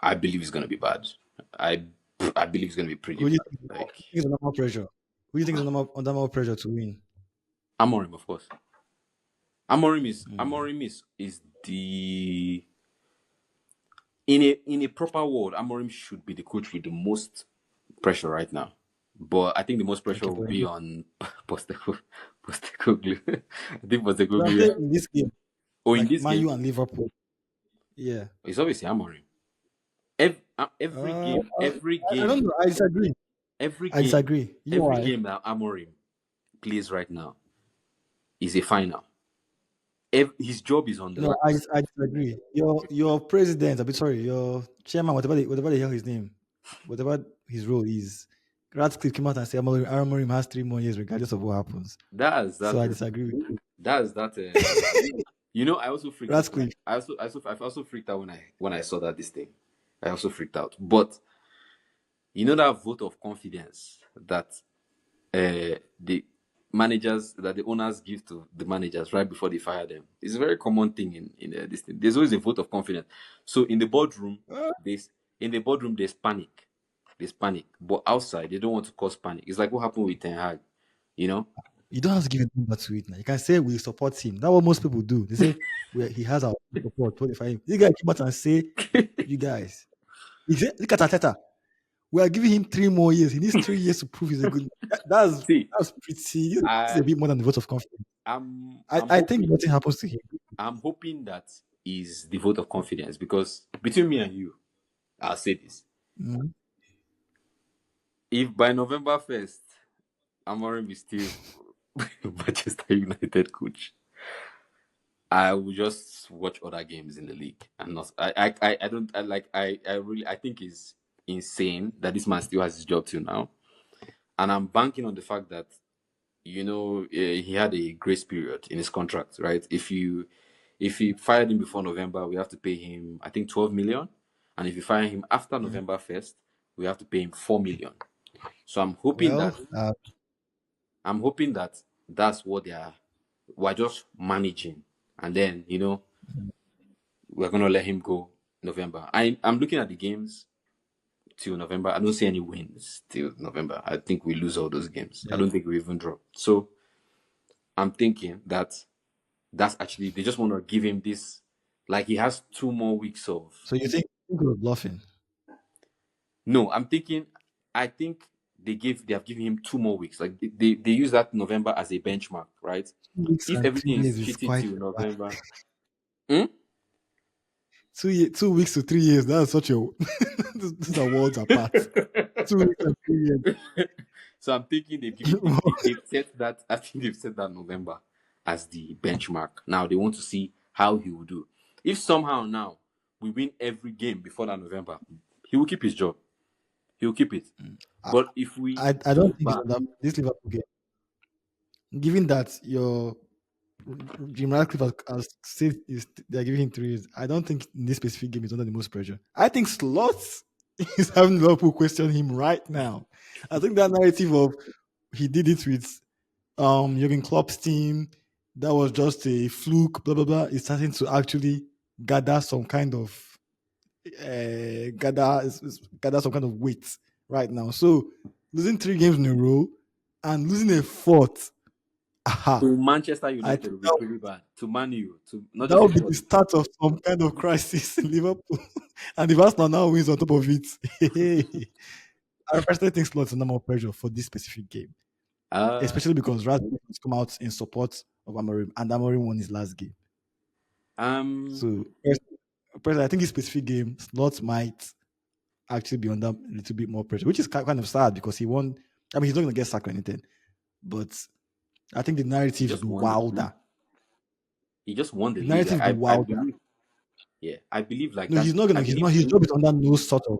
I believe it's gonna be bad. I I believe it's gonna be pretty Who do you bad. think Like is under more pressure? Who do you think is under more pressure to win? Amorim, of course. Amorim is Mm. Amorim is the in a proper world, Amorim should be the coach with the most pressure right now. But I think the most pressure Okay, will but be on Postecoglou. I think I'm Postecoglou. saying in this game, Oh, in like this Man game, U and Liverpool. Yeah. it's obviously Amorim. Every Uh, game, I don't know. I disagree. every I game, disagree. You know every why? game that Amorim plays right now is a final. His job is on the No, line. I disagree. Your president, sorry, your chairman, whatever the hell his name, whatever his role is, Ratcliffe came out and said Amorim has 3 more years regardless of what happens. That's So that. I disagree with you. That's that. I also freaked out. Ratcliffe. I also freaked out when I saw this thing. I also freaked out. But that vote of confidence that the the owners give to the managers right before they fire them. It's a very common thing in this thing. There's always a vote of confidence. So Uh, in the boardroom there's panic. There's panic, but outside they don't want to cause panic. It's like what happened with Ten Hag. You know, you don't have to give a number to it now. You can say we support him. That's what most people do. They say he has our support. 25. This guy came out and say, you guys. He said, look at Ateta. We are giving him 3 more years. He needs 3 years to prove he's a good. That's See, that's pretty. This is I a bit more than the vote of confidence. I'm I think hoping nothing happens to him. that is the vote of confidence because between me and you, I'll say this: Mhm. if by November 1st, Amorim is still Manchester United coach, I will just watch other games in the league and not. I don't. I really. I think it's insane that this man still has his job till now, and I'm banking on the fact that he had a grace period in his contract, right? If you fired him before November, we have to pay him, I think, 12 million, and if you fire him after Yeah. November 1st, we have to pay him 4 million. So Well, I'm hoping that that's what we're just managing, and then we're gonna let him go November. I'm looking at the games till November. I don't see any wins till November. I think we lose all those games. I yeah. don't think we even draw. So I'm thinking that that's actually they just want to give him this, like he has 2 more weeks of. So you think he was bluffing? No, I'm thinking. I think they have given him 2 more weeks. Like they use that November as a benchmark, right? 2 weeks If and everything is 3 years is shitty quite till bad. November, hmm? 2 weeks to 3 years. That's such a. These are worlds apart. 2 weeks and 3 years. So I'm thinking they've given they've set that. I think they've set that November as the benchmark. Now they want to see how he will do. If somehow now we win every game before that November, he will keep his job. He will keep it. I, But if we I go don't think it's back, on that this Liverpool game. Given that your Jim Radcliffe has said they're giving him 3 years, I don't think in this specific game is under the most pressure. I think Slots is having Liverpool question him right now. I think that narrative of he did it with Jurgen Klopp's team, that was just a fluke, blah blah blah, is starting to actually gather some kind of gather some kind of weight right now. So losing 3 games in a row and losing a fourth, aha, to Manchester I United think will be pretty bad. To Man U, to not that just a would be the fourth. start of some kind of crisis in Liverpool. And if Arsenal now wins on top of it, I personally think Slot is under more pressure for this specific game, Uh, especially because Rasmus has come out in support of Amorim, and Amorim won his last game. um, So, personally, I think this specific game, Slot might actually be under a little bit more pressure, which is kind of sad because he won. I mean, he's not going to get sacked or anything, but I think the he narrative will just be won the league. wilder. He just won the The league. narrative will be I wilder. believe. Yeah, I believe like No, that. he's not I gonna. He's believe not. His job is under no sort of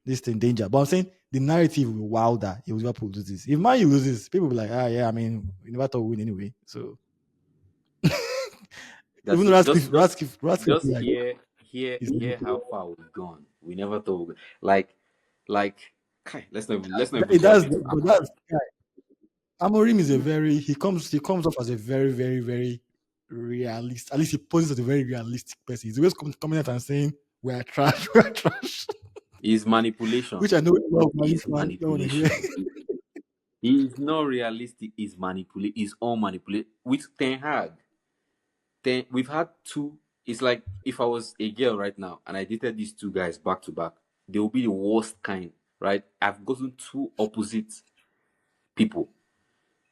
this thing danger. But I'm saying the narrative will be wilder if Liverpool loses. If Man U loses, people will be like, yeah, I mean, we never thought we win anyway. So that's even it. Just Ratcliffe will just be like, hear he's how Liverpool. far we've gone. We never thought we would. Like Kai, let's not even It delve does, into but Amorim. that's yeah, Amorim is a very he comes off as a very very very realist. At least he poses as a very realistic person. He's always coming out and saying we're trash, we're trash, His which manipulation I know a lot of Man U is fans don't want to hear. manipulation. He is not realistic. Is manipulate. Is all manipulate. With Ten Hag, we've had two. It's like if I was a girl right now and I dated these two guys back to back, they will be the worst kind, right? I've gotten two opposite people.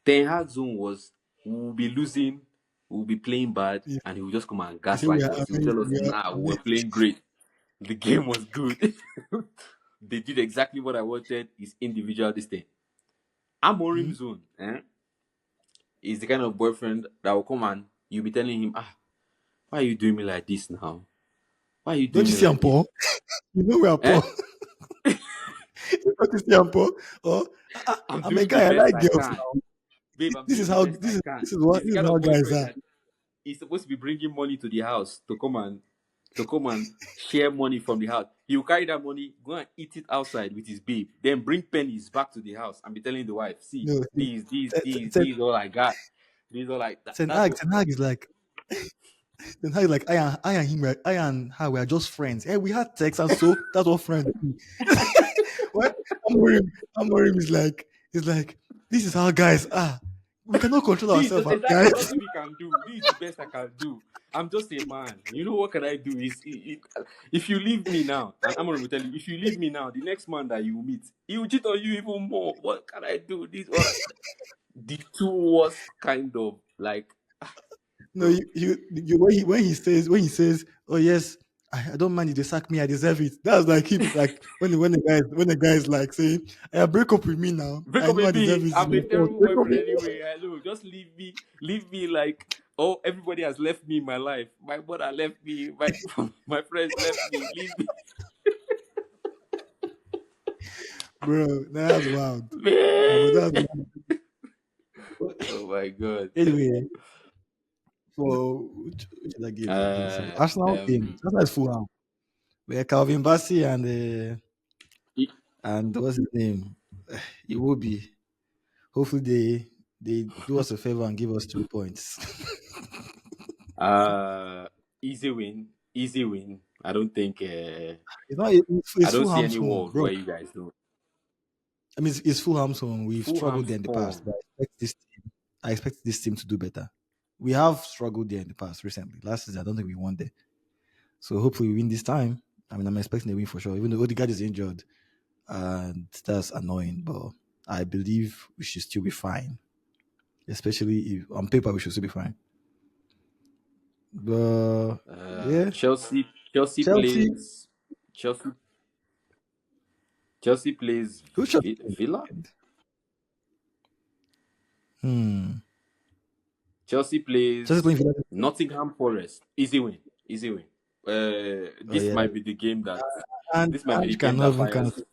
Ten Hag's zone was we will be losing, we will be playing bad, He and he will just come and he said we gaslight are us. He will amazing, tell us, we are nah, we were amazing. playing great. The game was good. They did exactly what I wanted. It's individual this thing. Amorim zone, is the kind of boyfriend that will come and you'll be telling him, why are you doing me like this now? Why are you Don't doing you me see I'm like this? poor? You know we are Eh? poor. Don't you see I'm poor? Or I'm I'm a doing the guy. I best like I girls can. now. Babe, I'm This is doing the how best this I is can. this is what He's the this is kind how of guys boyfriend are. that he's supposed to be bringing money to the house to come and share money from the house. He will carry that money, go and eat it outside with his babe, then bring pennies back to the house and be telling the wife, see, No, see, these all I got. These all like that. That's what Ten Hag is like Ten Hag is like I and him, I and her we are just friends. Hey, we had sex and so that's what friends do. What Amorim, Amorim is like this is how guys are. We cannot control this is ourselves just as exactly guys. nothing we can do. This is the best I can do. I'm just a man. You know what can I do? If you leave me now, and I'm gonna tell you, if you leave me now, the next man that you meet, he will cheat on you even more. What can I do? This what the two worst kind of like, No, bro. when he says, "Oh yes, I don't mind if they sack me, I deserve it." That's like him, like when the guy is like saying, "I break up with me now. Break I up know I with deserve me. it. It's I'm my a fault. terrible Break up boyfriend with me." anyway. Hello, just leave me like, oh, everybody has left me in my life. My mother left me. My my friends left me. Leave me, Bro, that's wild. But man. that's wild. Oh my god. Anyway, for which other game again? Sorry, Uh, Arsenal game. um, Arsenal is Fulham. Where Calvin Bassey e- and what's his name? It will be. Hopefully they do us a favor and give us 3 points. uh, easy win, easy win. I don't think. It's not. It's I don't see Fulham's any home, world bro. where you guys do. I mean, it's Fulham's home. We've struggled Fulham's there in the past, home. but I expect this team to do better. We have struggled there in the past recently. Last season, I don't think we won there. So hopefully we win this time. I mean, I'm expecting a win for sure. Even though Odegaard is injured, and that's annoying, but I believe we should still be fine. Especially if on paper we should still be fine. But yeah, Chelsea Chelsea. plays Chelsea. Chelsea plays Who Chelsea? Villa. Hmm. Chelsea Chelsea plays playing Villa. Nottingham Forest. Easy win. Easy win. Oh This yeah, might be the game that. This might be and the you game cannot that even fires. cancel.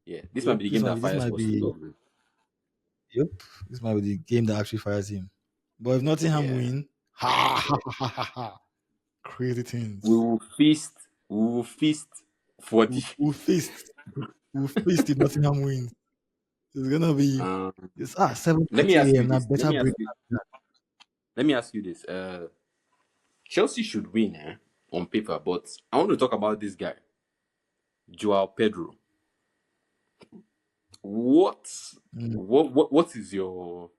Yeah, this might Yep, be the game that this fires might be. Postecoglou. Yep, this might be the game that actually fires him. But if Nottingham Yeah, win, ha ha ha ha ha, ha. Crazy we things. will feast. We will feast for We'll, the. we'll feast. We'll feast if Nottingham wins. It's gonna be. Um, It's 7 let me ask you a.m. Now this. Let better me ask break. you. Let me ask you this. Chelsea should win, on paper, but I want to talk about this guy, Joao Pedro. What, Mm. what is your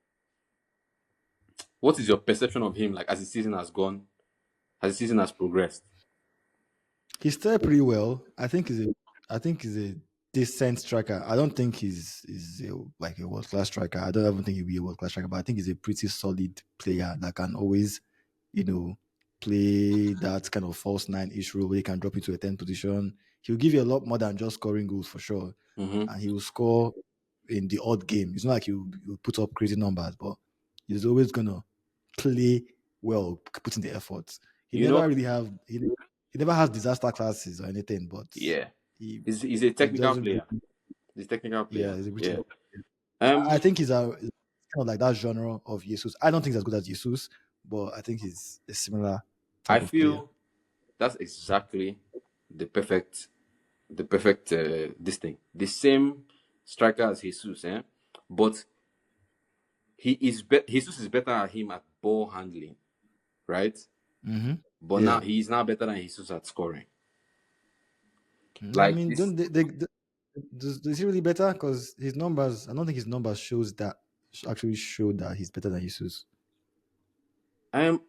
perception of him like as the season has gone, as the season has progressed? He's still pretty well. I think he's a decent striker. I don't think like a world class striker. I don't even think he'll be a world class striker, but I think he's a pretty solid player that can always, you know, play that kind of false nine ish role where he can drop into a 10 position. He'll give you a lot more than just scoring goals for sure. Mm-hmm. And he will score in the odd game. It's not like he'll put up crazy numbers, but he's always gonna play well, put in the effort. He You never know, really have he never has disaster classes or anything, but yeah, he he's a he technical doesn't player. really, He's a technical yeah, player. he's a pretty Yeah. I Um, think he's kind of like that genre of Jesus. I don't think he's as good as Jesus, but I think he's a similar I type of player. feel that's exactly the perfect, this thing. The same striker as Jesus, but Jesus is better at him at ball handling, right? Hmm. But now Yeah. he's now better than Jesus at scoring. I Like mean, this, is he really better? Because his numbers, I don't think his numbers actually show that he's better than Jesus.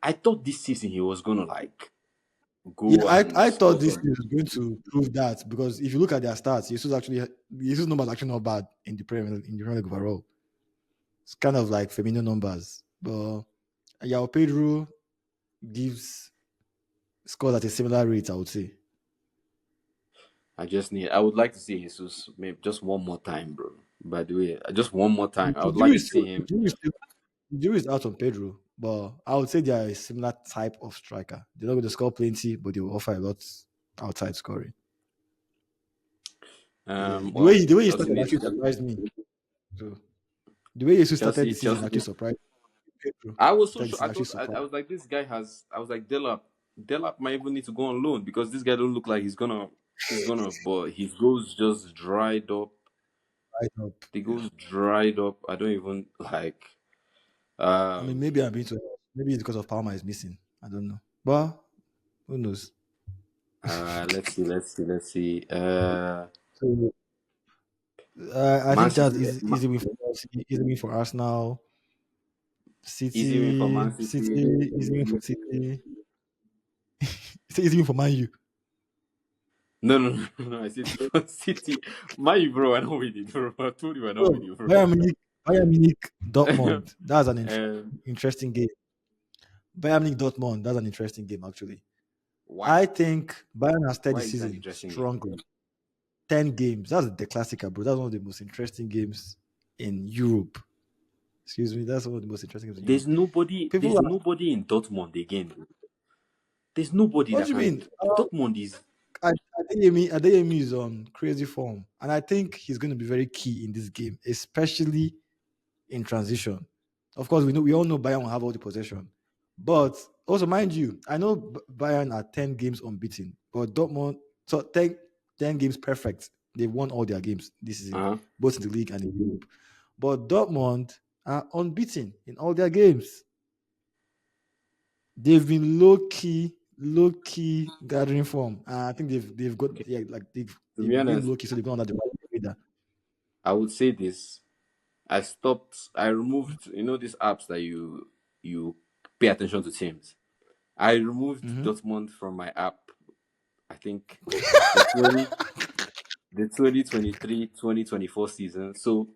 I thought this season he was gonna like Yeah, go and I score thought this some. was going to prove that because if you look at their stats, Jesus numbers actually not bad in the Premier League overall. It's kind of like Firmino numbers, but Yao Pedro gives scores at a similar rate, I would say. I would like to see Jesus maybe just one more time, bro. By the way, just one more The time. I the would like jury to is still, see the him. jury is still, the jury is out on Pedro, but I would say they are a similar type of striker. They're not going to score plenty, but they will offer a lot outside scoring. Yeah, Well, the way he Chelsea started needs actually surprised me. So the way Jesus started the season Chelsea actually needs. surprised me. Pedro I was so started the sure. season actually I surprised was like, this guy has. I was like, Delap might even need to go on loan because this guy don't look like he's gonna. But his goals just dried up. right up. The Yeah. goals dried up. I don't even like. I mean, Um. maybe I'm being too. Maybe it's because of Palmer is missing. I don't know, but who knows? Let's see. Let's see. So I Man think that City. is easy win for Chelsea, easy win for Arsenal. Easy win for City, Man City. City, easy win for City. It's easy win for Man U. No, no, no, no. I said for City. My bro, I know with you, bro. I told you I know with Oh, you, bro. Bayern Munich, Dortmund. That's an um, interesting game. Bayern Munich, Dortmund. That's an interesting game, actually. why? I think Bayern has started Why the is that season interesting game? strongly. 10 games. That's the Klassiker, bro. That's one of the most interesting games in Europe. Excuse me. That's one of the most interesting games in There's Europe. nobody. People There's are, nobody in Dortmund again. There's nobody what do that you can. mean? Dortmund is. Adeyemi is on crazy form, and I think he's going to be very key in this game, especially in transition. Of course, we all know Bayern will have all the possession, but also mind you, I know Bayern are 10 games unbeaten, but Dortmund so 10 games perfect. They've won all their games this season, Uh-huh. both in the league and in Europe. But Dortmund are unbeaten in all their games. They've been low key gathering form. I think they've got Okay. yeah, like To they've be been honest, low key, so they've gone under the radar. I would say this. I stopped. I removed. These apps that you pay attention to teams. I removed Mhm. Dortmund from my app. I think the 2023-2024 season. So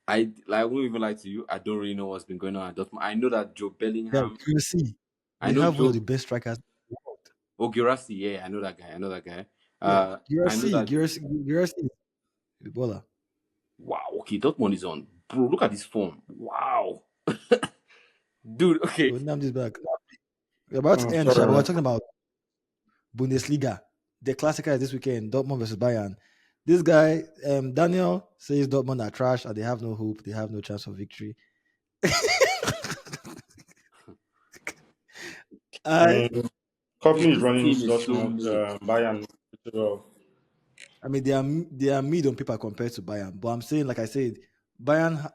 I won't even lie to you. I don't really know what's been going on at Dortmund. I know that Joe Yeah, Bellingham. QC. I They know have one of Joe the best strikers in the world. Ogirasi. Yeah, I know that guy. I know that guy. Yeah, I know that. Girassi is the baller. Wow. Okay, Dortmund is on. Bro, look at this form. Wow, dude. Okay. So Nnamdi is back. We're about to end, Sha, but we're Sorry. talking about Bundesliga. The Klassiker is this weekend, Dortmund versus Bayern. This guy, Daniel, says Dortmund are trash and they have no hope. They have no chance of victory. I I, mean, company is This running team is so Dortmund, mid. Bayern pretty well. I mean, they are mid on paper compared to Bayern, but I'm saying, like I said, Bayern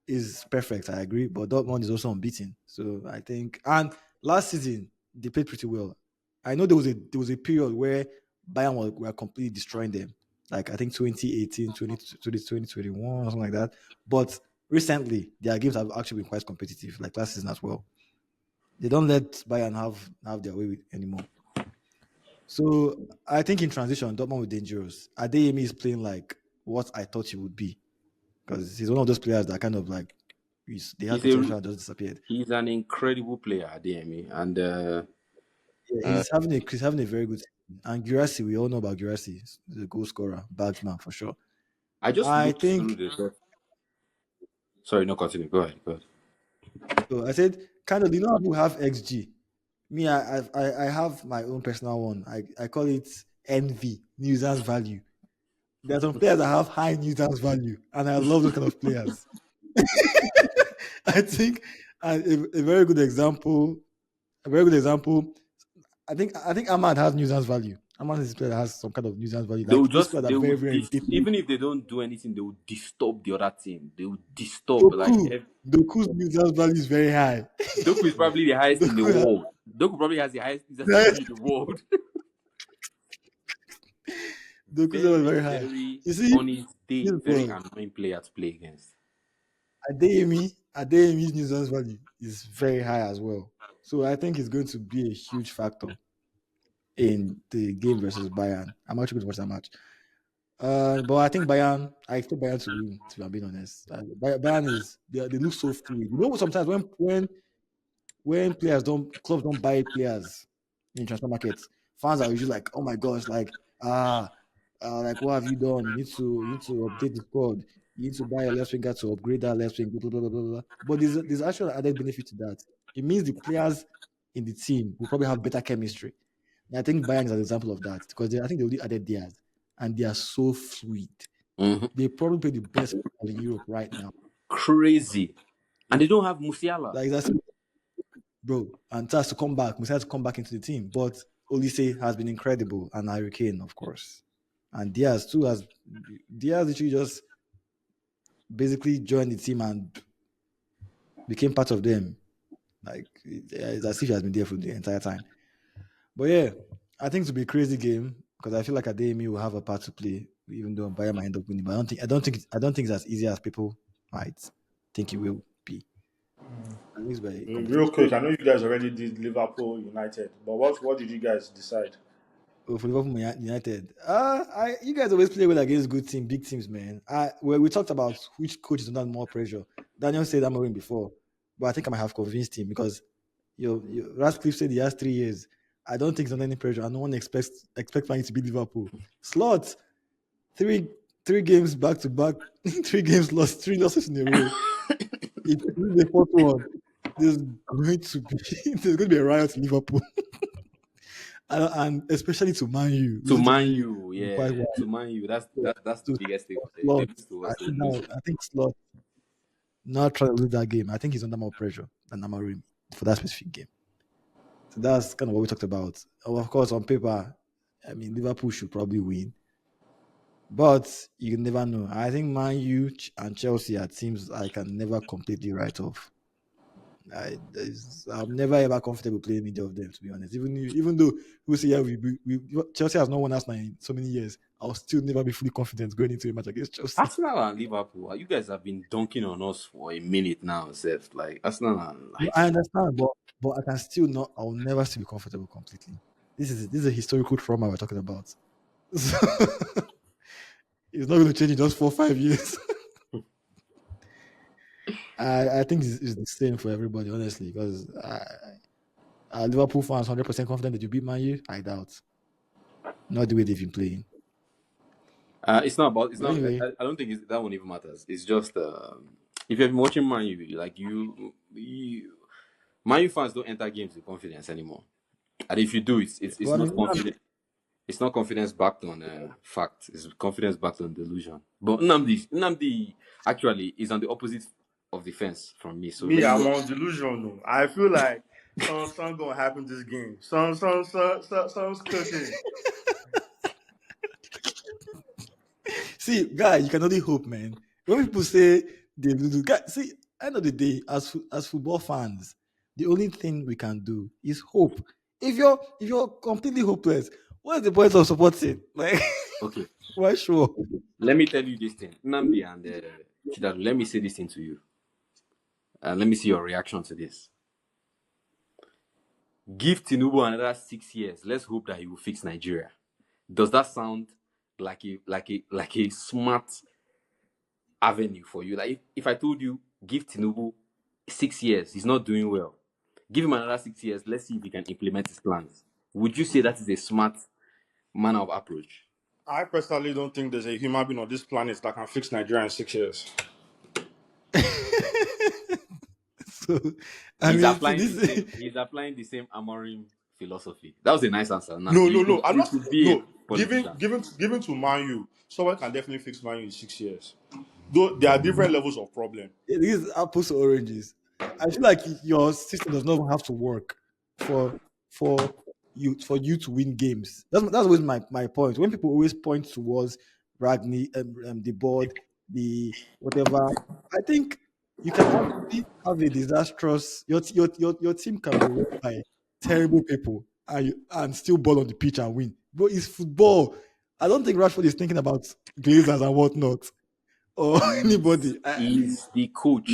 is perfect. I agree, but Dortmund is also unbeaten. So I think, and last season they played pretty well. I know there was a period where Bayern were completely destroying them, like I think 2018, 2021, or something like that. But recently, their games have actually been quite competitive, like last season as well. They don't let Bayern have their way with anymore. So I think in transition, Dortmund were dangerous. Adeyemi is playing like what I thought he would be because he's one of those players that kind of like they had He's a potential and just disappeared. he's an incredible player, DME, and Yeah, uh, he's having a very good season. And Girassi, we all know about Girassi, the goal scorer, bags man for sure. I just I looked through think the. Sorry, no, continue. Go ahead. Go ahead. I said kind of you know how people have XG. Me, I have my own personal one. I call it NV, nuisance value. There are some players that have high nuisance value, and I love those kind of players. I think a very good example, a very good example. I think Ahmad has nuisance value. Ahmad is a player that has some kind of nuisance value. They will Like those just players are they very, would very irritating. even if they don't do anything, they will disturb the other team. They will disturb like Doku, Doku's nuisance value is very high. Doku is probably the highest in the Doku, has, world. Doku probably has the highest user value in the world. Doku's level is Very, very high. very You see, on his day, this very boy, annoying player to play against. Adeyemi's nuisance value is very high as well. So I think it's going to be a huge factor in the game versus Bayern. I'm actually going to watch that match. But I expect Bayern to win, to be being honest. Bayern they look so fluid. You know, sometimes when clubs don't buy players in transfer markets, fans are usually like, oh my gosh, like what have you done? You need to update the squad. You need to buy a left winger to upgrade that left wing. Blah, blah, blah, blah, blah. But there's actually an added benefit to that. It means the players in the team will probably have better chemistry. And I think Bayern is an example of that because I think they already added Diaz, and they are so fluid. Mhm. They probably play the best football in Europe right now. Crazy, and they don't have Musiala. Like that's bro, and has to come back. Must have to come back into the team. But Olise has been incredible, and Harry Kane, of course, and Diaz too has. Diaz literally just basically joined the team and became part of them. Like it's as if he has been there for the entire time. But yeah, I think it'll be a crazy game because I feel like Adeyemi will have a part to play, even though Bayern might end up winning. But I don't think it's as easy as people might think it will be. mixed by Real quick, competition. I know you guys already did Liverpool United, but what did you guys decide? Oh, for Liverpool United. You guys always play well against good team, big teams, man. We talked about which coach is under more pressure. Daniel said Amorim before, but I think I might have convinced him because Ratcliffe said he has 3 years. I don't think he's under any pressure, and no one expects Man U to beat Liverpool. Slot three three games back to back, 3 games lost, 3 losses in a row. If this is the fourth one, there's going to be there's going to be a riot in Liverpool, and especially to Man U. To Losing to Man Man U U, will be quite yeah, wild. to Man U. So, That's the so biggest thing. They Slot, lose to I us, they think lose. Slot not trying to lose that game. I think he's under more pressure than Amorim for that specific game. So that's kind of what we talked about. Of course, on paper, I mean Liverpool should probably win, but you never know. I think Man U and Chelsea are teams I can never completely write off. I'm never ever comfortable playing either of them, to be honest. Even though we say yeah, we Chelsea has not won Arsenal in so many years, I'll still never be fully confident going into a match against Chelsea. Arsenal and Liverpool, you guys have been dunking on us for a minute now, Seth. Like Arsenal and No, I understand, but I can still not. I'll never still be comfortable completely. This is a historical trauma we're talking about. So, it's not going to change in just 4 or 5 years. I think it's the same for everybody, honestly, because are Liverpool fans 100% confident that you beat Man U? I doubt. Not the way they've been playing. it's not about. It's But not. anyway, I don't think that one even matters. It's just if you've been watching Man U, like Man U fans don't enter games with confidence anymore. And if you do, it's but I not mean, confident. It's not confidence backed on fact. It's confidence backed on delusion. But Nnamdi actually is on the opposite of the fence from me. So Me, let me I'm know. on delusion. Though. I feel like something gonna happen this game. Something's cooking. see, guy, you can only hope, man. When people say they lose, guy, see, end of the day, as football fans, the only thing we can do is hope. If you're completely hopeless, what's the point of supporting? Like, Okay, why sure? let me tell you this thing. Nnamdi and Chidaru, let me say this thing to you. Let me see your reaction to this. Give Tinubu another 6 years. Let's hope that he will fix Nigeria. Does that sound like a smart avenue for you? Like if I told you give Tinubu 6 years, he's not doing well. Give him another 6 years. Let's see if he can implement his plans. Would you say that is a smart manner of approach? I personally don't think there's a human being on this planet that can fix Nigeria in 6 years. So, I He's mean, see, applying the this. same. He's applying the same Amorim philosophy. That was a nice answer. Now No, you no, could no. I'm you not. could be a No, giving politician. giving giving to Man U, someone can definitely fix Man U in 6 years. Though there are different levels of problem. It is apples to oranges. I feel like your system does not have to work for for you to win games. That's always my point. When people always point towards Ragni, the board, the whatever, I think you can actually have a disastrous. Your team can be run by terrible people and still ball on the pitch and win. But it's football. I don't think Rashford is thinking about Glazers and whatnot or anybody. He's the coach.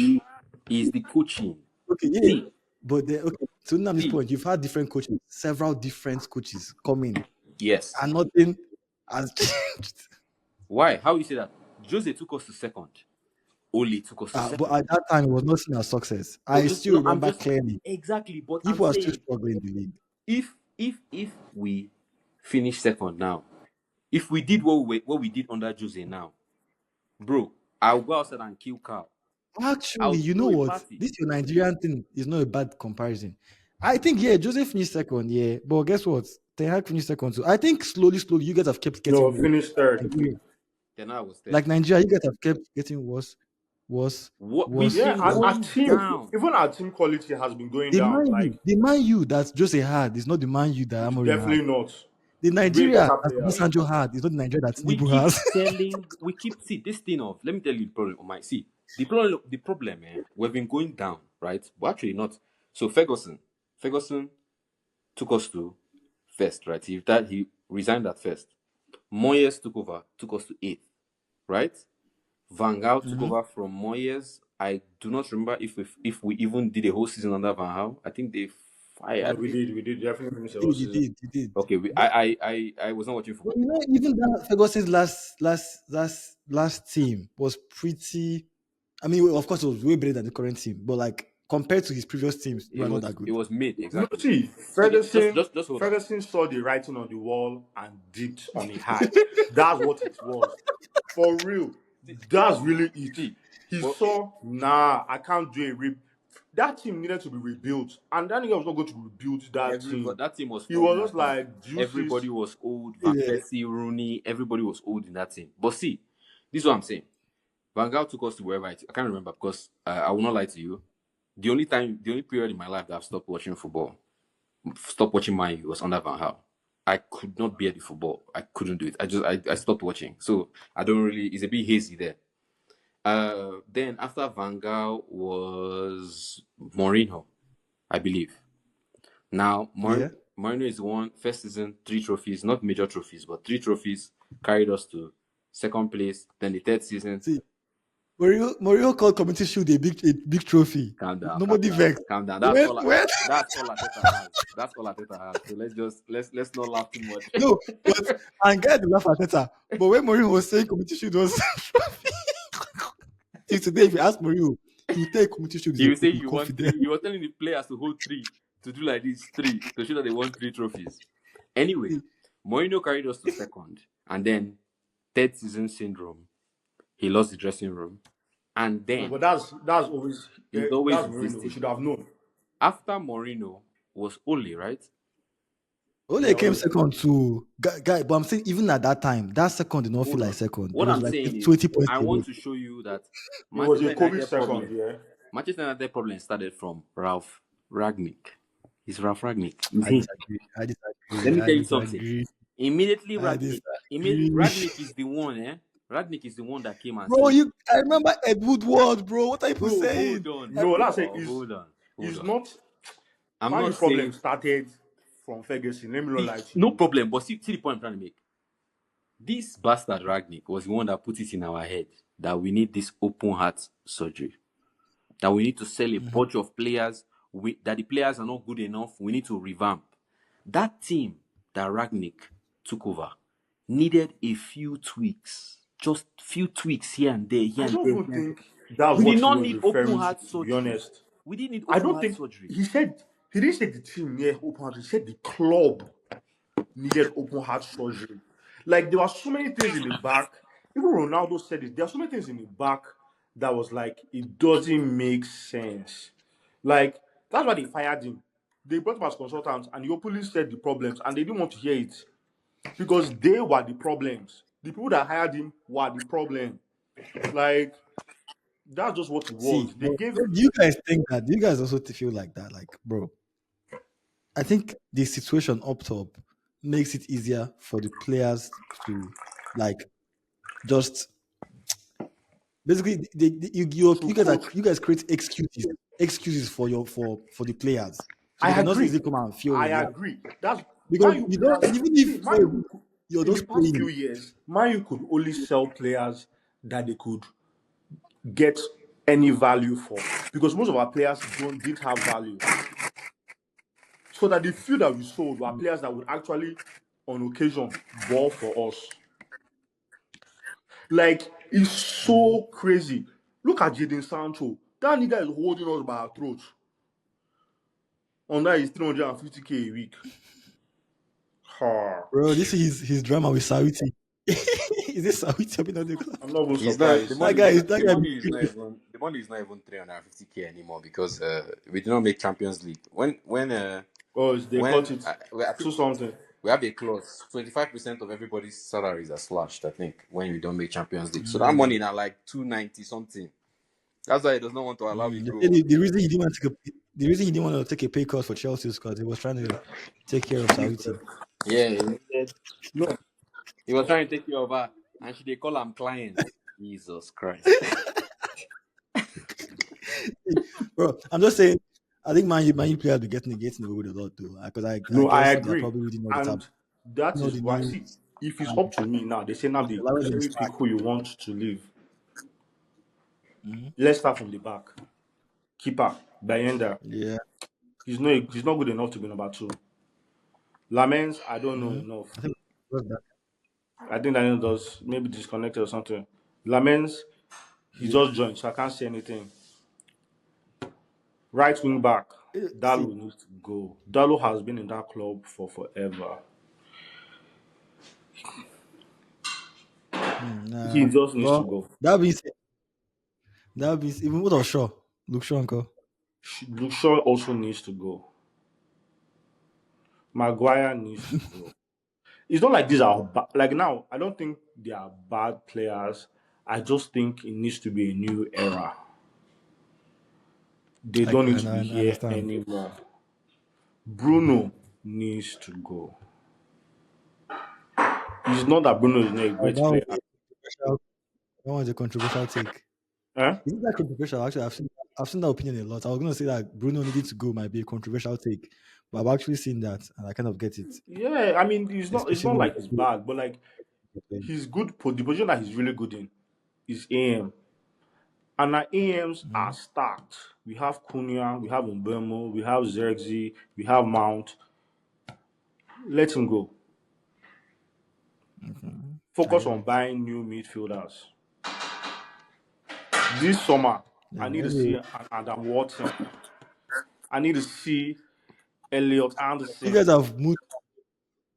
He's the coaching. Okay, yeah. See, But okay, to now this see. point, you've had different coaches, several different coaches coming, Yes. and nothing has changed. Why? How you say that? Jose took us to second. Ole took us to But second. at that time, it was not seen as success. But I just still no, I'm remember just clearly. exactly. But I'm People are still saying struggling in the league. if we finish second now, if we did what we did under Jose now, bro, I'll go outside and kill Carl. I'll Actually, you know throw a what? party. This your Nigerian thing is not a bad comparison. I think yeah, Joseph finished second, yeah. But guess what? Ten Hag finished second too. I think slowly, you guys have kept No, getting worse. finish third. Nigeria. Then I was there. Like Nigeria, you guys have kept getting worse, worse, What we've worse, Yeah, been worse. our going team, down. even our team quality has been going The down. man Like you, the man you that Jose had is not the man you that Amorim had. definitely not. The Way Nigeria better that players. Sanjo had is not the Nigeria that We Tinubu keep has. selling. We keep see this thing of. Let me tell you the problem. Oh my, see the problem. The problem, man. We've been going down, right? But actually not. So Ferguson took us to first, right? He resigned at first. Moyes took over, took us to eighth, right? Van Gaal took Mhm. over from Moyes I do not remember if we even did a whole season under Van Gaal. I think they No, fired we him. did. We did definitely finish the whole You season. did, you did. Okay, But, I was not watching but football. you know, even that Ferguson's last team was pretty. I mean, of course, it was way better than the current team, but like compared to his previous teams, they It were not was that it good. was mid No, exactly. see, Okay, just Ferguson, just just hold on. Ferguson saw the writing on the wall and dipped on a high. That's what it was. For real. See, That's really it. see, He but saw, nah, I can't do a rip. That team needed to be rebuilt. And that nigga was not going to rebuild that everybody team. that team was He falling was just apart. like juices. Everybody was old. Van Yeah, Persie, Rooney, everybody was old in that team. But see, this is what I'm saying. Van Gaal took us to wherever I can't remember because I will not lie to you. The only period in my life that I've stopped watching football, stopped watching my was under Van Gaal. I could not bear the football. I couldn't do it. I stopped watching. So I don't really. It's a bit hazy there. Then after Van Gaal was Mourinho, I believe. Now yeah. Mourinho is the one first season 3 trophies, not major trophies, but 3 trophies carried us to second place. Then the third season, See, Mourinho called Community Shield a big trophy. calm down, calm Nobody down, vexed. calm down. When, when That's all Ateta has. That's all Ateta has. So let's not laugh too much. no, but and guy dey laugh at Teta. But when Mourinho was saying Community Shield was till today, if you ask Mourinho, he will tell you Community Shield is He a will say trophy, you want confident. three. He was telling the players to hold three, to do like this, three, to show that they won 3 trophies. Anyway, Mourinho carried us to second, and then third season syndrome. He lost the dressing room, and No, then but that's always he's always that's Mourinho. We existing. should have known. After Mourinho was Ole, right? Ole Yeah, came only. second to guy, but I'm saying even at that time, that second did not feel Hold like on. second. It What was I'm like saying is, 20 points I away. want to show you that It was a Manchester COVID United second, problem. yeah. Manchester United problem started from Ralph Ragnick. It's Ralph Ragnick. It's I him. disagree. I Let disagree. me I tell you something. disagree. Immediately I Ragnick, disagree. Ragnick is the one, eh? Ragnick is the one that came and Bro, said, I remember Ed Woodward, bro. What are you Bro, saying? hold on, Ed no, hold that's it. Woodward. on, hold on, hold Is on. not I'm my not problem saying started from Ferguson. Let me not lie to no you. problem, but see the point I'm trying to make. This bastard Ragnick was the one that put it in our head that we need this open heart surgery. That we need to sell a Mhm. bunch of players, that the players are not good enough. We need to revamp. That team that Ragnick took over needed a few tweaks. Just few tweaks here and there, here I and don't there, even here and there. think that's We what did he not was need open referring heart to be surgery. honest. We didn't need I open don't heart think surgery. he didn't say the team near open heart. He said the club needed open heart surgery. Like there were so many things in the back. Even Ronaldo said it. There are so many things in the back that was like it doesn't make sense. Like that's why they fired him. They brought him as consultants and he openly said the problems and they didn't want to hear it because they were the problems. The people that hired him were the problem. Like that's just what it was. See, They but gave do you guys think that? Do you guys also feel like that? Like, bro, I think the situation up top makes it easier for the players to like just basically to coach. you guys create excuses for for the players, so they I can just agree. easily come out and feel I relaxed agree. That's because Mayu you don't players. even See, if Mayu you're in the just past few playing. years, Mayu could only sell players that they could get any value for because most of our players didn't have value. So that the few that we sold were players that would actually, on occasion, ball for us. Like it's Mhm. so crazy. Look at Jaden Sancho. That nigga is holding us by our throats. On that is 350K a week. Ha. Bro, this is his drama with Sauti. Is this Sauti? I mean, not the club. I'm not even It's not the surprised. money. That The guy money be is not crazy. even 350K anymore because we did not make Champions League. Oh, they cut When it I think to something. we have a clause. 25% of everybody's salaries are slashed. I think when we don't make Champions League, so that Mm. money now like 290 something. That's why he does not want to allow it They go. say the reason he didn't want to the reason he didn't want to take a pay cut for Chelsea is because he was trying to take care of Sauti. Yeah, no, he was trying to take care of her, and she they call him client. Jesus Christ. Bro, I'm just saying. I think Man U players be getting away with a lot though, because I No, I guess they're agree. probably reading And that all is the why, news. see, if it's And up to me now, they say now the they language is cherry pick back. who you want to leave. Mhm. Let's start from the back. Keeper, Bayenda. Yeah. He's not good enough to be number two. Lamens, I don't know Mhm. enough. I think it was that. I think Daniel does maybe disconnected or something. Lamens, he Yeah. just joined, so I can't say anything. Right wing back, See, Dalu needs to go. Dalu has been in that club for forever. He nah. just needs to Well, go. that means even what of Shaw, Luke Shaw, uncle. Luke Shaw also needs to go. Maguire needs to go. It's not like these are like now. I don't think they are bad players. I just think it needs to be a new era. They don't need to be I here understand. anymore. Bruno needs to go. It's not that Bruno is not a That great was player. a controversial. That was a controversial take. Eh? Isn't that controversial? Actually, I've seen that opinion a lot. I was gonna say that Bruno needed to go might be a controversial take, but I've actually seen that and I kind of get it, Yeah, I mean, it's not especially with like it's bad, but like the play. he's good. The position that he's really good in is AM, and our AMs are Mhm. stacked. We have Cunha, we have Mbemo, we have Zerxi, we have Mount. Let him go. Mhm. I Focus get on it. buying new midfielders. This summer, I Yeah. need to see Anyway, Adam Watson. I need to see Elliot you Anderson. guys have moved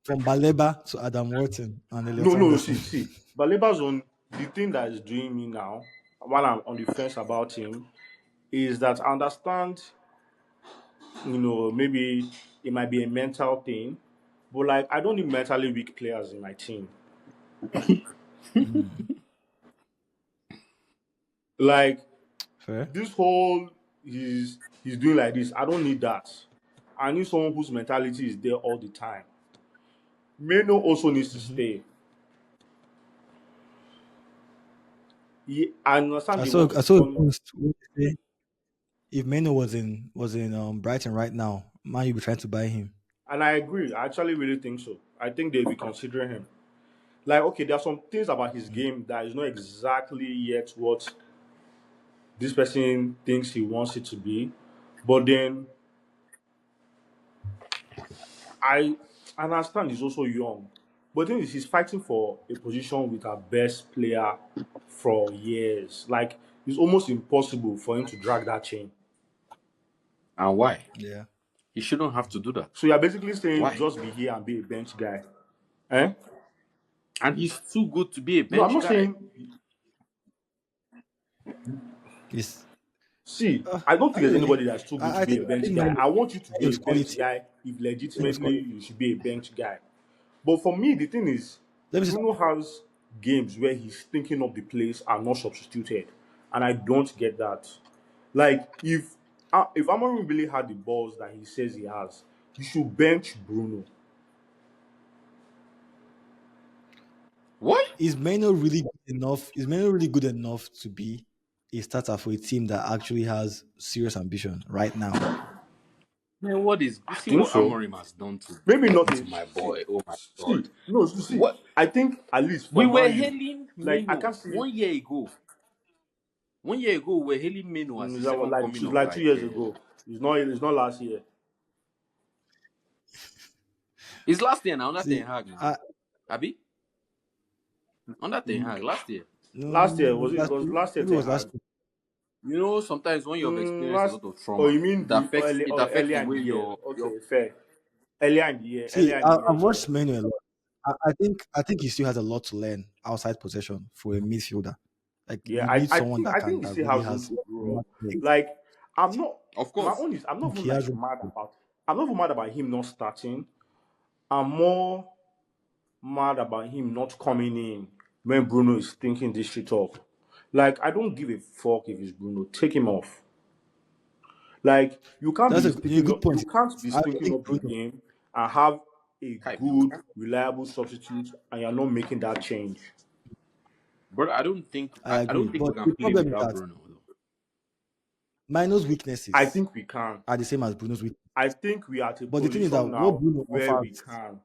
from Baleba to Adam Wharton and Elliot No, no, Anderson. see. Baleba's on the thing that is doing me now, while I'm on the fence about him, is that I understand, maybe it might be a mental thing, but like I don't need mentally weak players in my team. Mm, Like fair. this whole he's doing like this. I don't need that. I need someone whose mentality is there all the time. Meno also needs to Hmm. stay. I understand they want to I saw a turn. post where they say if Meno was in Brighton right now, man, you'd be trying to buy him. And I agree. I actually really think so. I think they'll be considering him. Like, okay, there are some things about his Mm, game that is not exactly yet what this person thinks he wants it to be. But then I understand he's also young. But the thing is, he's fighting for a position with our best player for years. Like, it's almost impossible for him to drag that chain. And why? yeah. He shouldn't have to do that. So you're basically saying Why? just be here and be a bench guy. Eh? And he's too good to be a No, I'm bench not guy. saying. It's See, I don't think there's anyway. anybody that's too good to be a I bench think guy. Meno I want you to be a is bench quality. guy if Meno is legitimately quality. you should be a bench guy. But for me, the thing is, Let me say Bruno something. has games where he's thinking of the plays and not substituted, and I don't get that. Like if Amorim really had the balls that he says he has, you should bench Bruno. What? Is Meno really good enough? Is Meno really good enough to be a starter for a team that actually has serious ambition right now? Man, what is you I see think what so. Amorim has done Maybe not to a my see. boy? Oh my See, god. no, see. What I think at least for we were Man U, hailing like I Meno can't see. 1 year ago. 1 year ago, we were hailing Meno as the Is that what second like coming it's of like 2 years like ago? It's not last year. it's last year now, under Ten See, Hag now. I Abi? Under Ten mm, Hag, last year. Last year was it it last was year? last year Maybe it Ten was last Hag. year. You know, sometimes when you have experienced a Last lot of Oh, trauma, you mean the early it or affects the earlier in way the year? your Okay, fair. Earlier in the year, See, I've yeah. watched Menu a lot. I think he still has a lot to learn outside possession for a midfielder. Like Yeah, you need someone I think he that still really has room has to grow up. enough legs. Like I'm not of my course. own is I'm not even He has like room. I'm not even mad about him not starting. I'm more mad about him not coming in when Bruno is thinking this shit up. Like I don't give a fuck if it's Bruno. Take him off. Like That's a good point. you can't be I stinking think up the Bruno. game and have a Kai good, Bruno. reliable substitute and you're not making that change. But I I agree, don't think but we can the play problem is without that Bruno though. Mino's I weaknesses think we can. are the same as Bruno's weaknesses. I think we are at a But the thing is that position what now Bruno where we offers, can.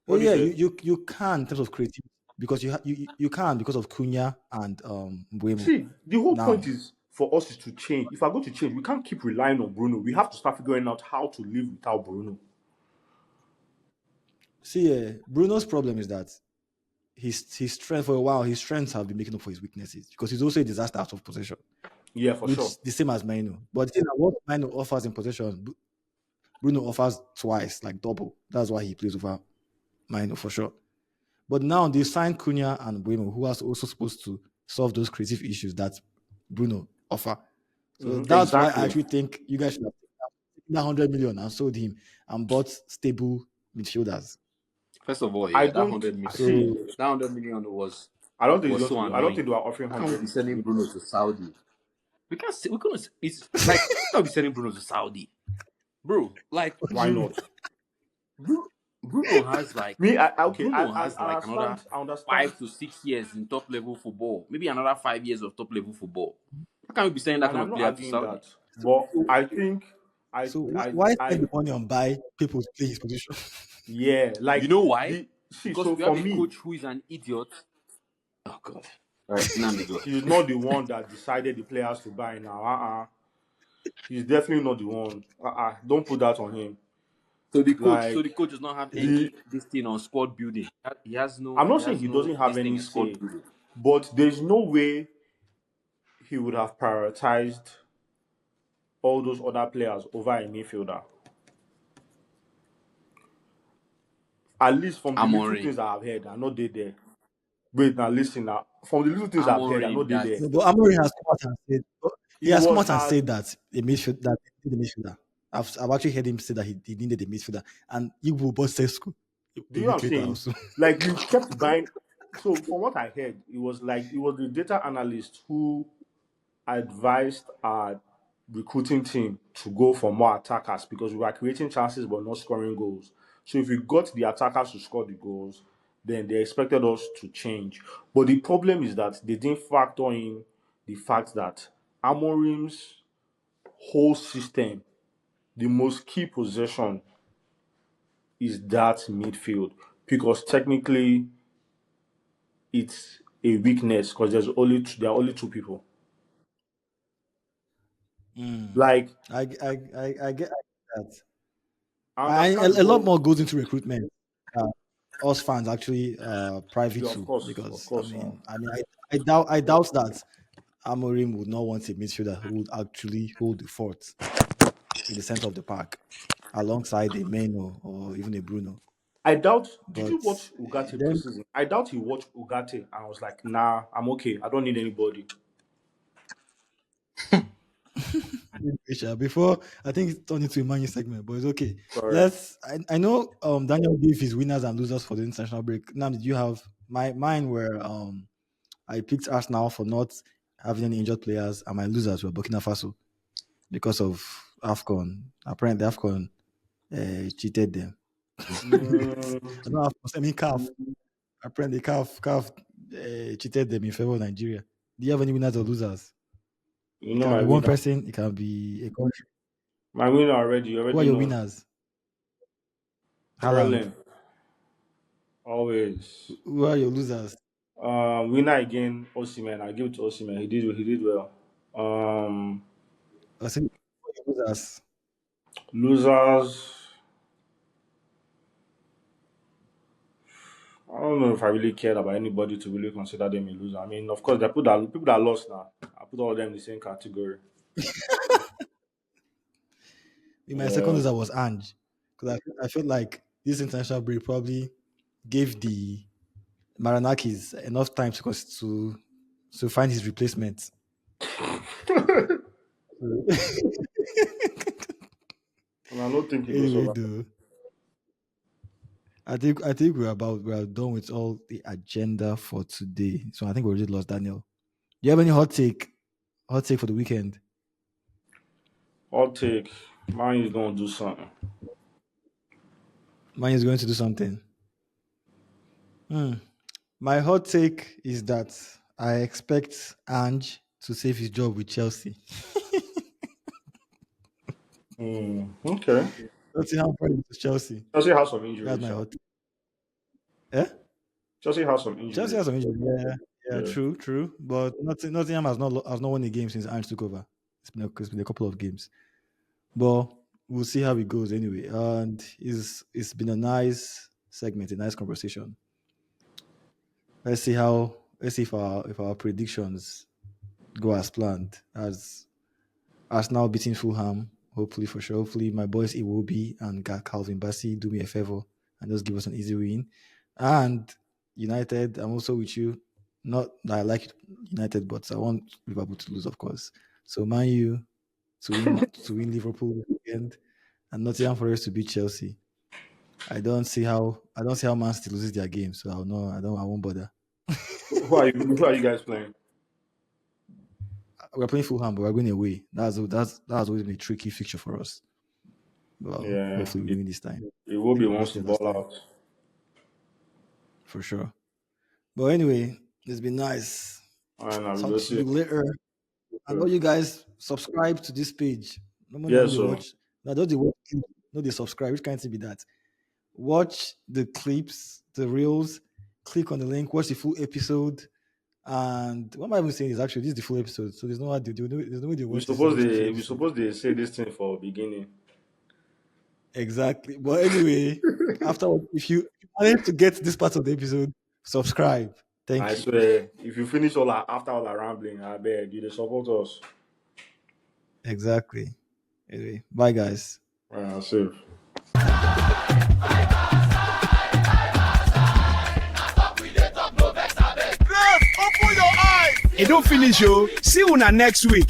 oh What do you yeah, say? you can in terms of creativity. because you can because of Cunha and Buemo. See, the whole point Now, is for us is to change. If I go to change, we can't keep relying on Bruno. We have to start figuring out how to live without Bruno. see, Bruno's problem is that his strength for a while, his strengths have been making up for his weaknesses because he's also a disaster out of possession, Yeah, for sure. which the same as Maino. But the thing that what Maino offers in possession, Bruno offers twice, like double. That's why he plays over Maino for sure. But now they signed Cunha and Buemo, who are also supposed to solve those creative issues that Bruno offer. So that's why I Exactly. actually think you guys should have taken that 100 million and sold him and bought stable midfielders. First of all, I yeah, that don't hundred million, see. So that 100 million I don't think it's was going to so be. I don't annoying. think they are offering How can we be 100 sending Bruno million. to Saudi? We can't. We couldn't. It's like we can't be sending Bruno to Saudi, bro. Like what do Why you mean? not? Bruno, Bruno has like Me, okay. Bruno has I like another understand. I understand. 5 to 6 years in top level football. Maybe another 5 years of top level football. How can we be sending that And kind I'm of not player to arguing Saudi? that, but I think So why spend I the money on buy people to play his position? yeah, You like know why? the see. Because So we have for a me, coach who is an idiot. Oh God. All right, Nnamdi, go ahead. he's not the one that decided the players to buy now. He's definitely not the one. Don't put that on him. So Like the coach does not have the any this thing on squad building. He has no I'm not he saying has he no doesn't have this thing any in squad say, building. but there's no way he would have prioritized all those other players over a midfielder. At least from the little Amorim. things I have heard, I know they there. Wait, now listen now. From the little things I've heard, I know Amorim they that there. No, but Amorim has come out and said he He has come was out and as said that he needed a midfielder. I've actually heard him say that he needed a midfielder, and he will bust Sesko do a you know what week I'm later saying? also. Like he kept buying. So from what I heard, it was like it was the data analyst who advised our recruiting team to go for more attackers because we were creating chances but not scoring goals. So if we got the attackers to score the goals, then they expected us to change. But the problem is that they didn't factor in the fact that Amorim's whole system, the most key possession is that midfield because technically it's a weakness because there are only two people. Mm. Like I get that. I understand A lot what more goes into recruitment. Uh, us fans actually privy yeah, of to course, of because course. I doubt that Amorim would not want a midfielder who would actually hold the fort in the center of the park alongside a Meno or even a Bruno. I doubt. Did you But watch Ugarte then preseason? I doubt he watched Ugarte and I was like, nah, I'm okay. I don't need anybody. before I think it turned into a money segment, but it's okay. Sorry. I know Daniel gave his winners and losers for the international break. Now did you have mine were I picked Arsenal for not having any injured players and my losers were Burkina Faso because of AFCON. Apparently AFCON cheated them. Mm, I don't have I mean CAF. Apparently CAF cheated them in favor of Nigeria. Do you have any winners or losers? you It know can my be one winner. person, it can be a country. My winner already. You Who are already your know. winners? Haaland. Erling. Always. Who are your losers? Winner again. Osimhen. I give it to Osimhen. He did well. Um, I said, who are your losers? Losers. I don't know if I really cared about anybody to really consider them a loser. I mean, of course, there are people that lost now. I put all of them in the same category. My second Yeah. loser was Ange. Because I felt like this international break probably gave the Maranakis enough time to find his replacement. And I don't think he goes Anyway, over. though, I think we're done with all the agenda for today. So I think we already lost Daniel. Do you have any hot take? Hot take for the weekend? I'll take. Mine is gonna do something. Mine is going to do something. Hmm. My hot take is that I expect Ange to save his job with Chelsea. Okay. Tottenham probably to Chelsea. Chelsea has some That's injuries, my sha. hot take. Eh? Chelsea has some Chelsea injuries. has some injuries. Yeah, yeah, Yeah. true. But Nottingham has not won a game since Ange took over. It's been a couple of games, but we'll see how it goes anyway. And it's been a nice segment, a nice conversation. Let's see if our predictions go as planned. As Arsenal beating Fulham, hopefully for sure. Hopefully my boys Iwobi and Calvin Bassey do me a favor and just give us an easy win. And United, I'm also with you. Not that I like United, but I want Liverpool to lose, of course. So Man U to win Liverpool this weekend, and Nottingham Forest to beat Chelsea. I don't see how Man City loses their game, so I'll know I won't bother. Who are you guys playing? We're playing Fulham, but we're going away. That's always been a tricky fixture for us. Well, Yeah, hopefully we it, win this time. it will be Maybe wants lose to the last ball time out. for sure. But anyway, it's been nice. And I Talk will to see. you later. I know you guys subscribe to this page. No money Yeah, when they so watch. Now don't they watch? No, they subscribe. Which kind of be that? Watch the clips, the reels. Click on the link. Watch the full episode. And what am I even saying is actually this is the full episode. So there's no way they we watch this and suppose watch the full they we episode. suppose they say this thing for beginning. Exactly. But anyway, if you manage to get this part of the episode, subscribe. I Thank you. swear, if you finish after all our rambling, I beg you to support us. Exactly. Anyway, bye guys. Safe. It don't finish, yo. See you next week.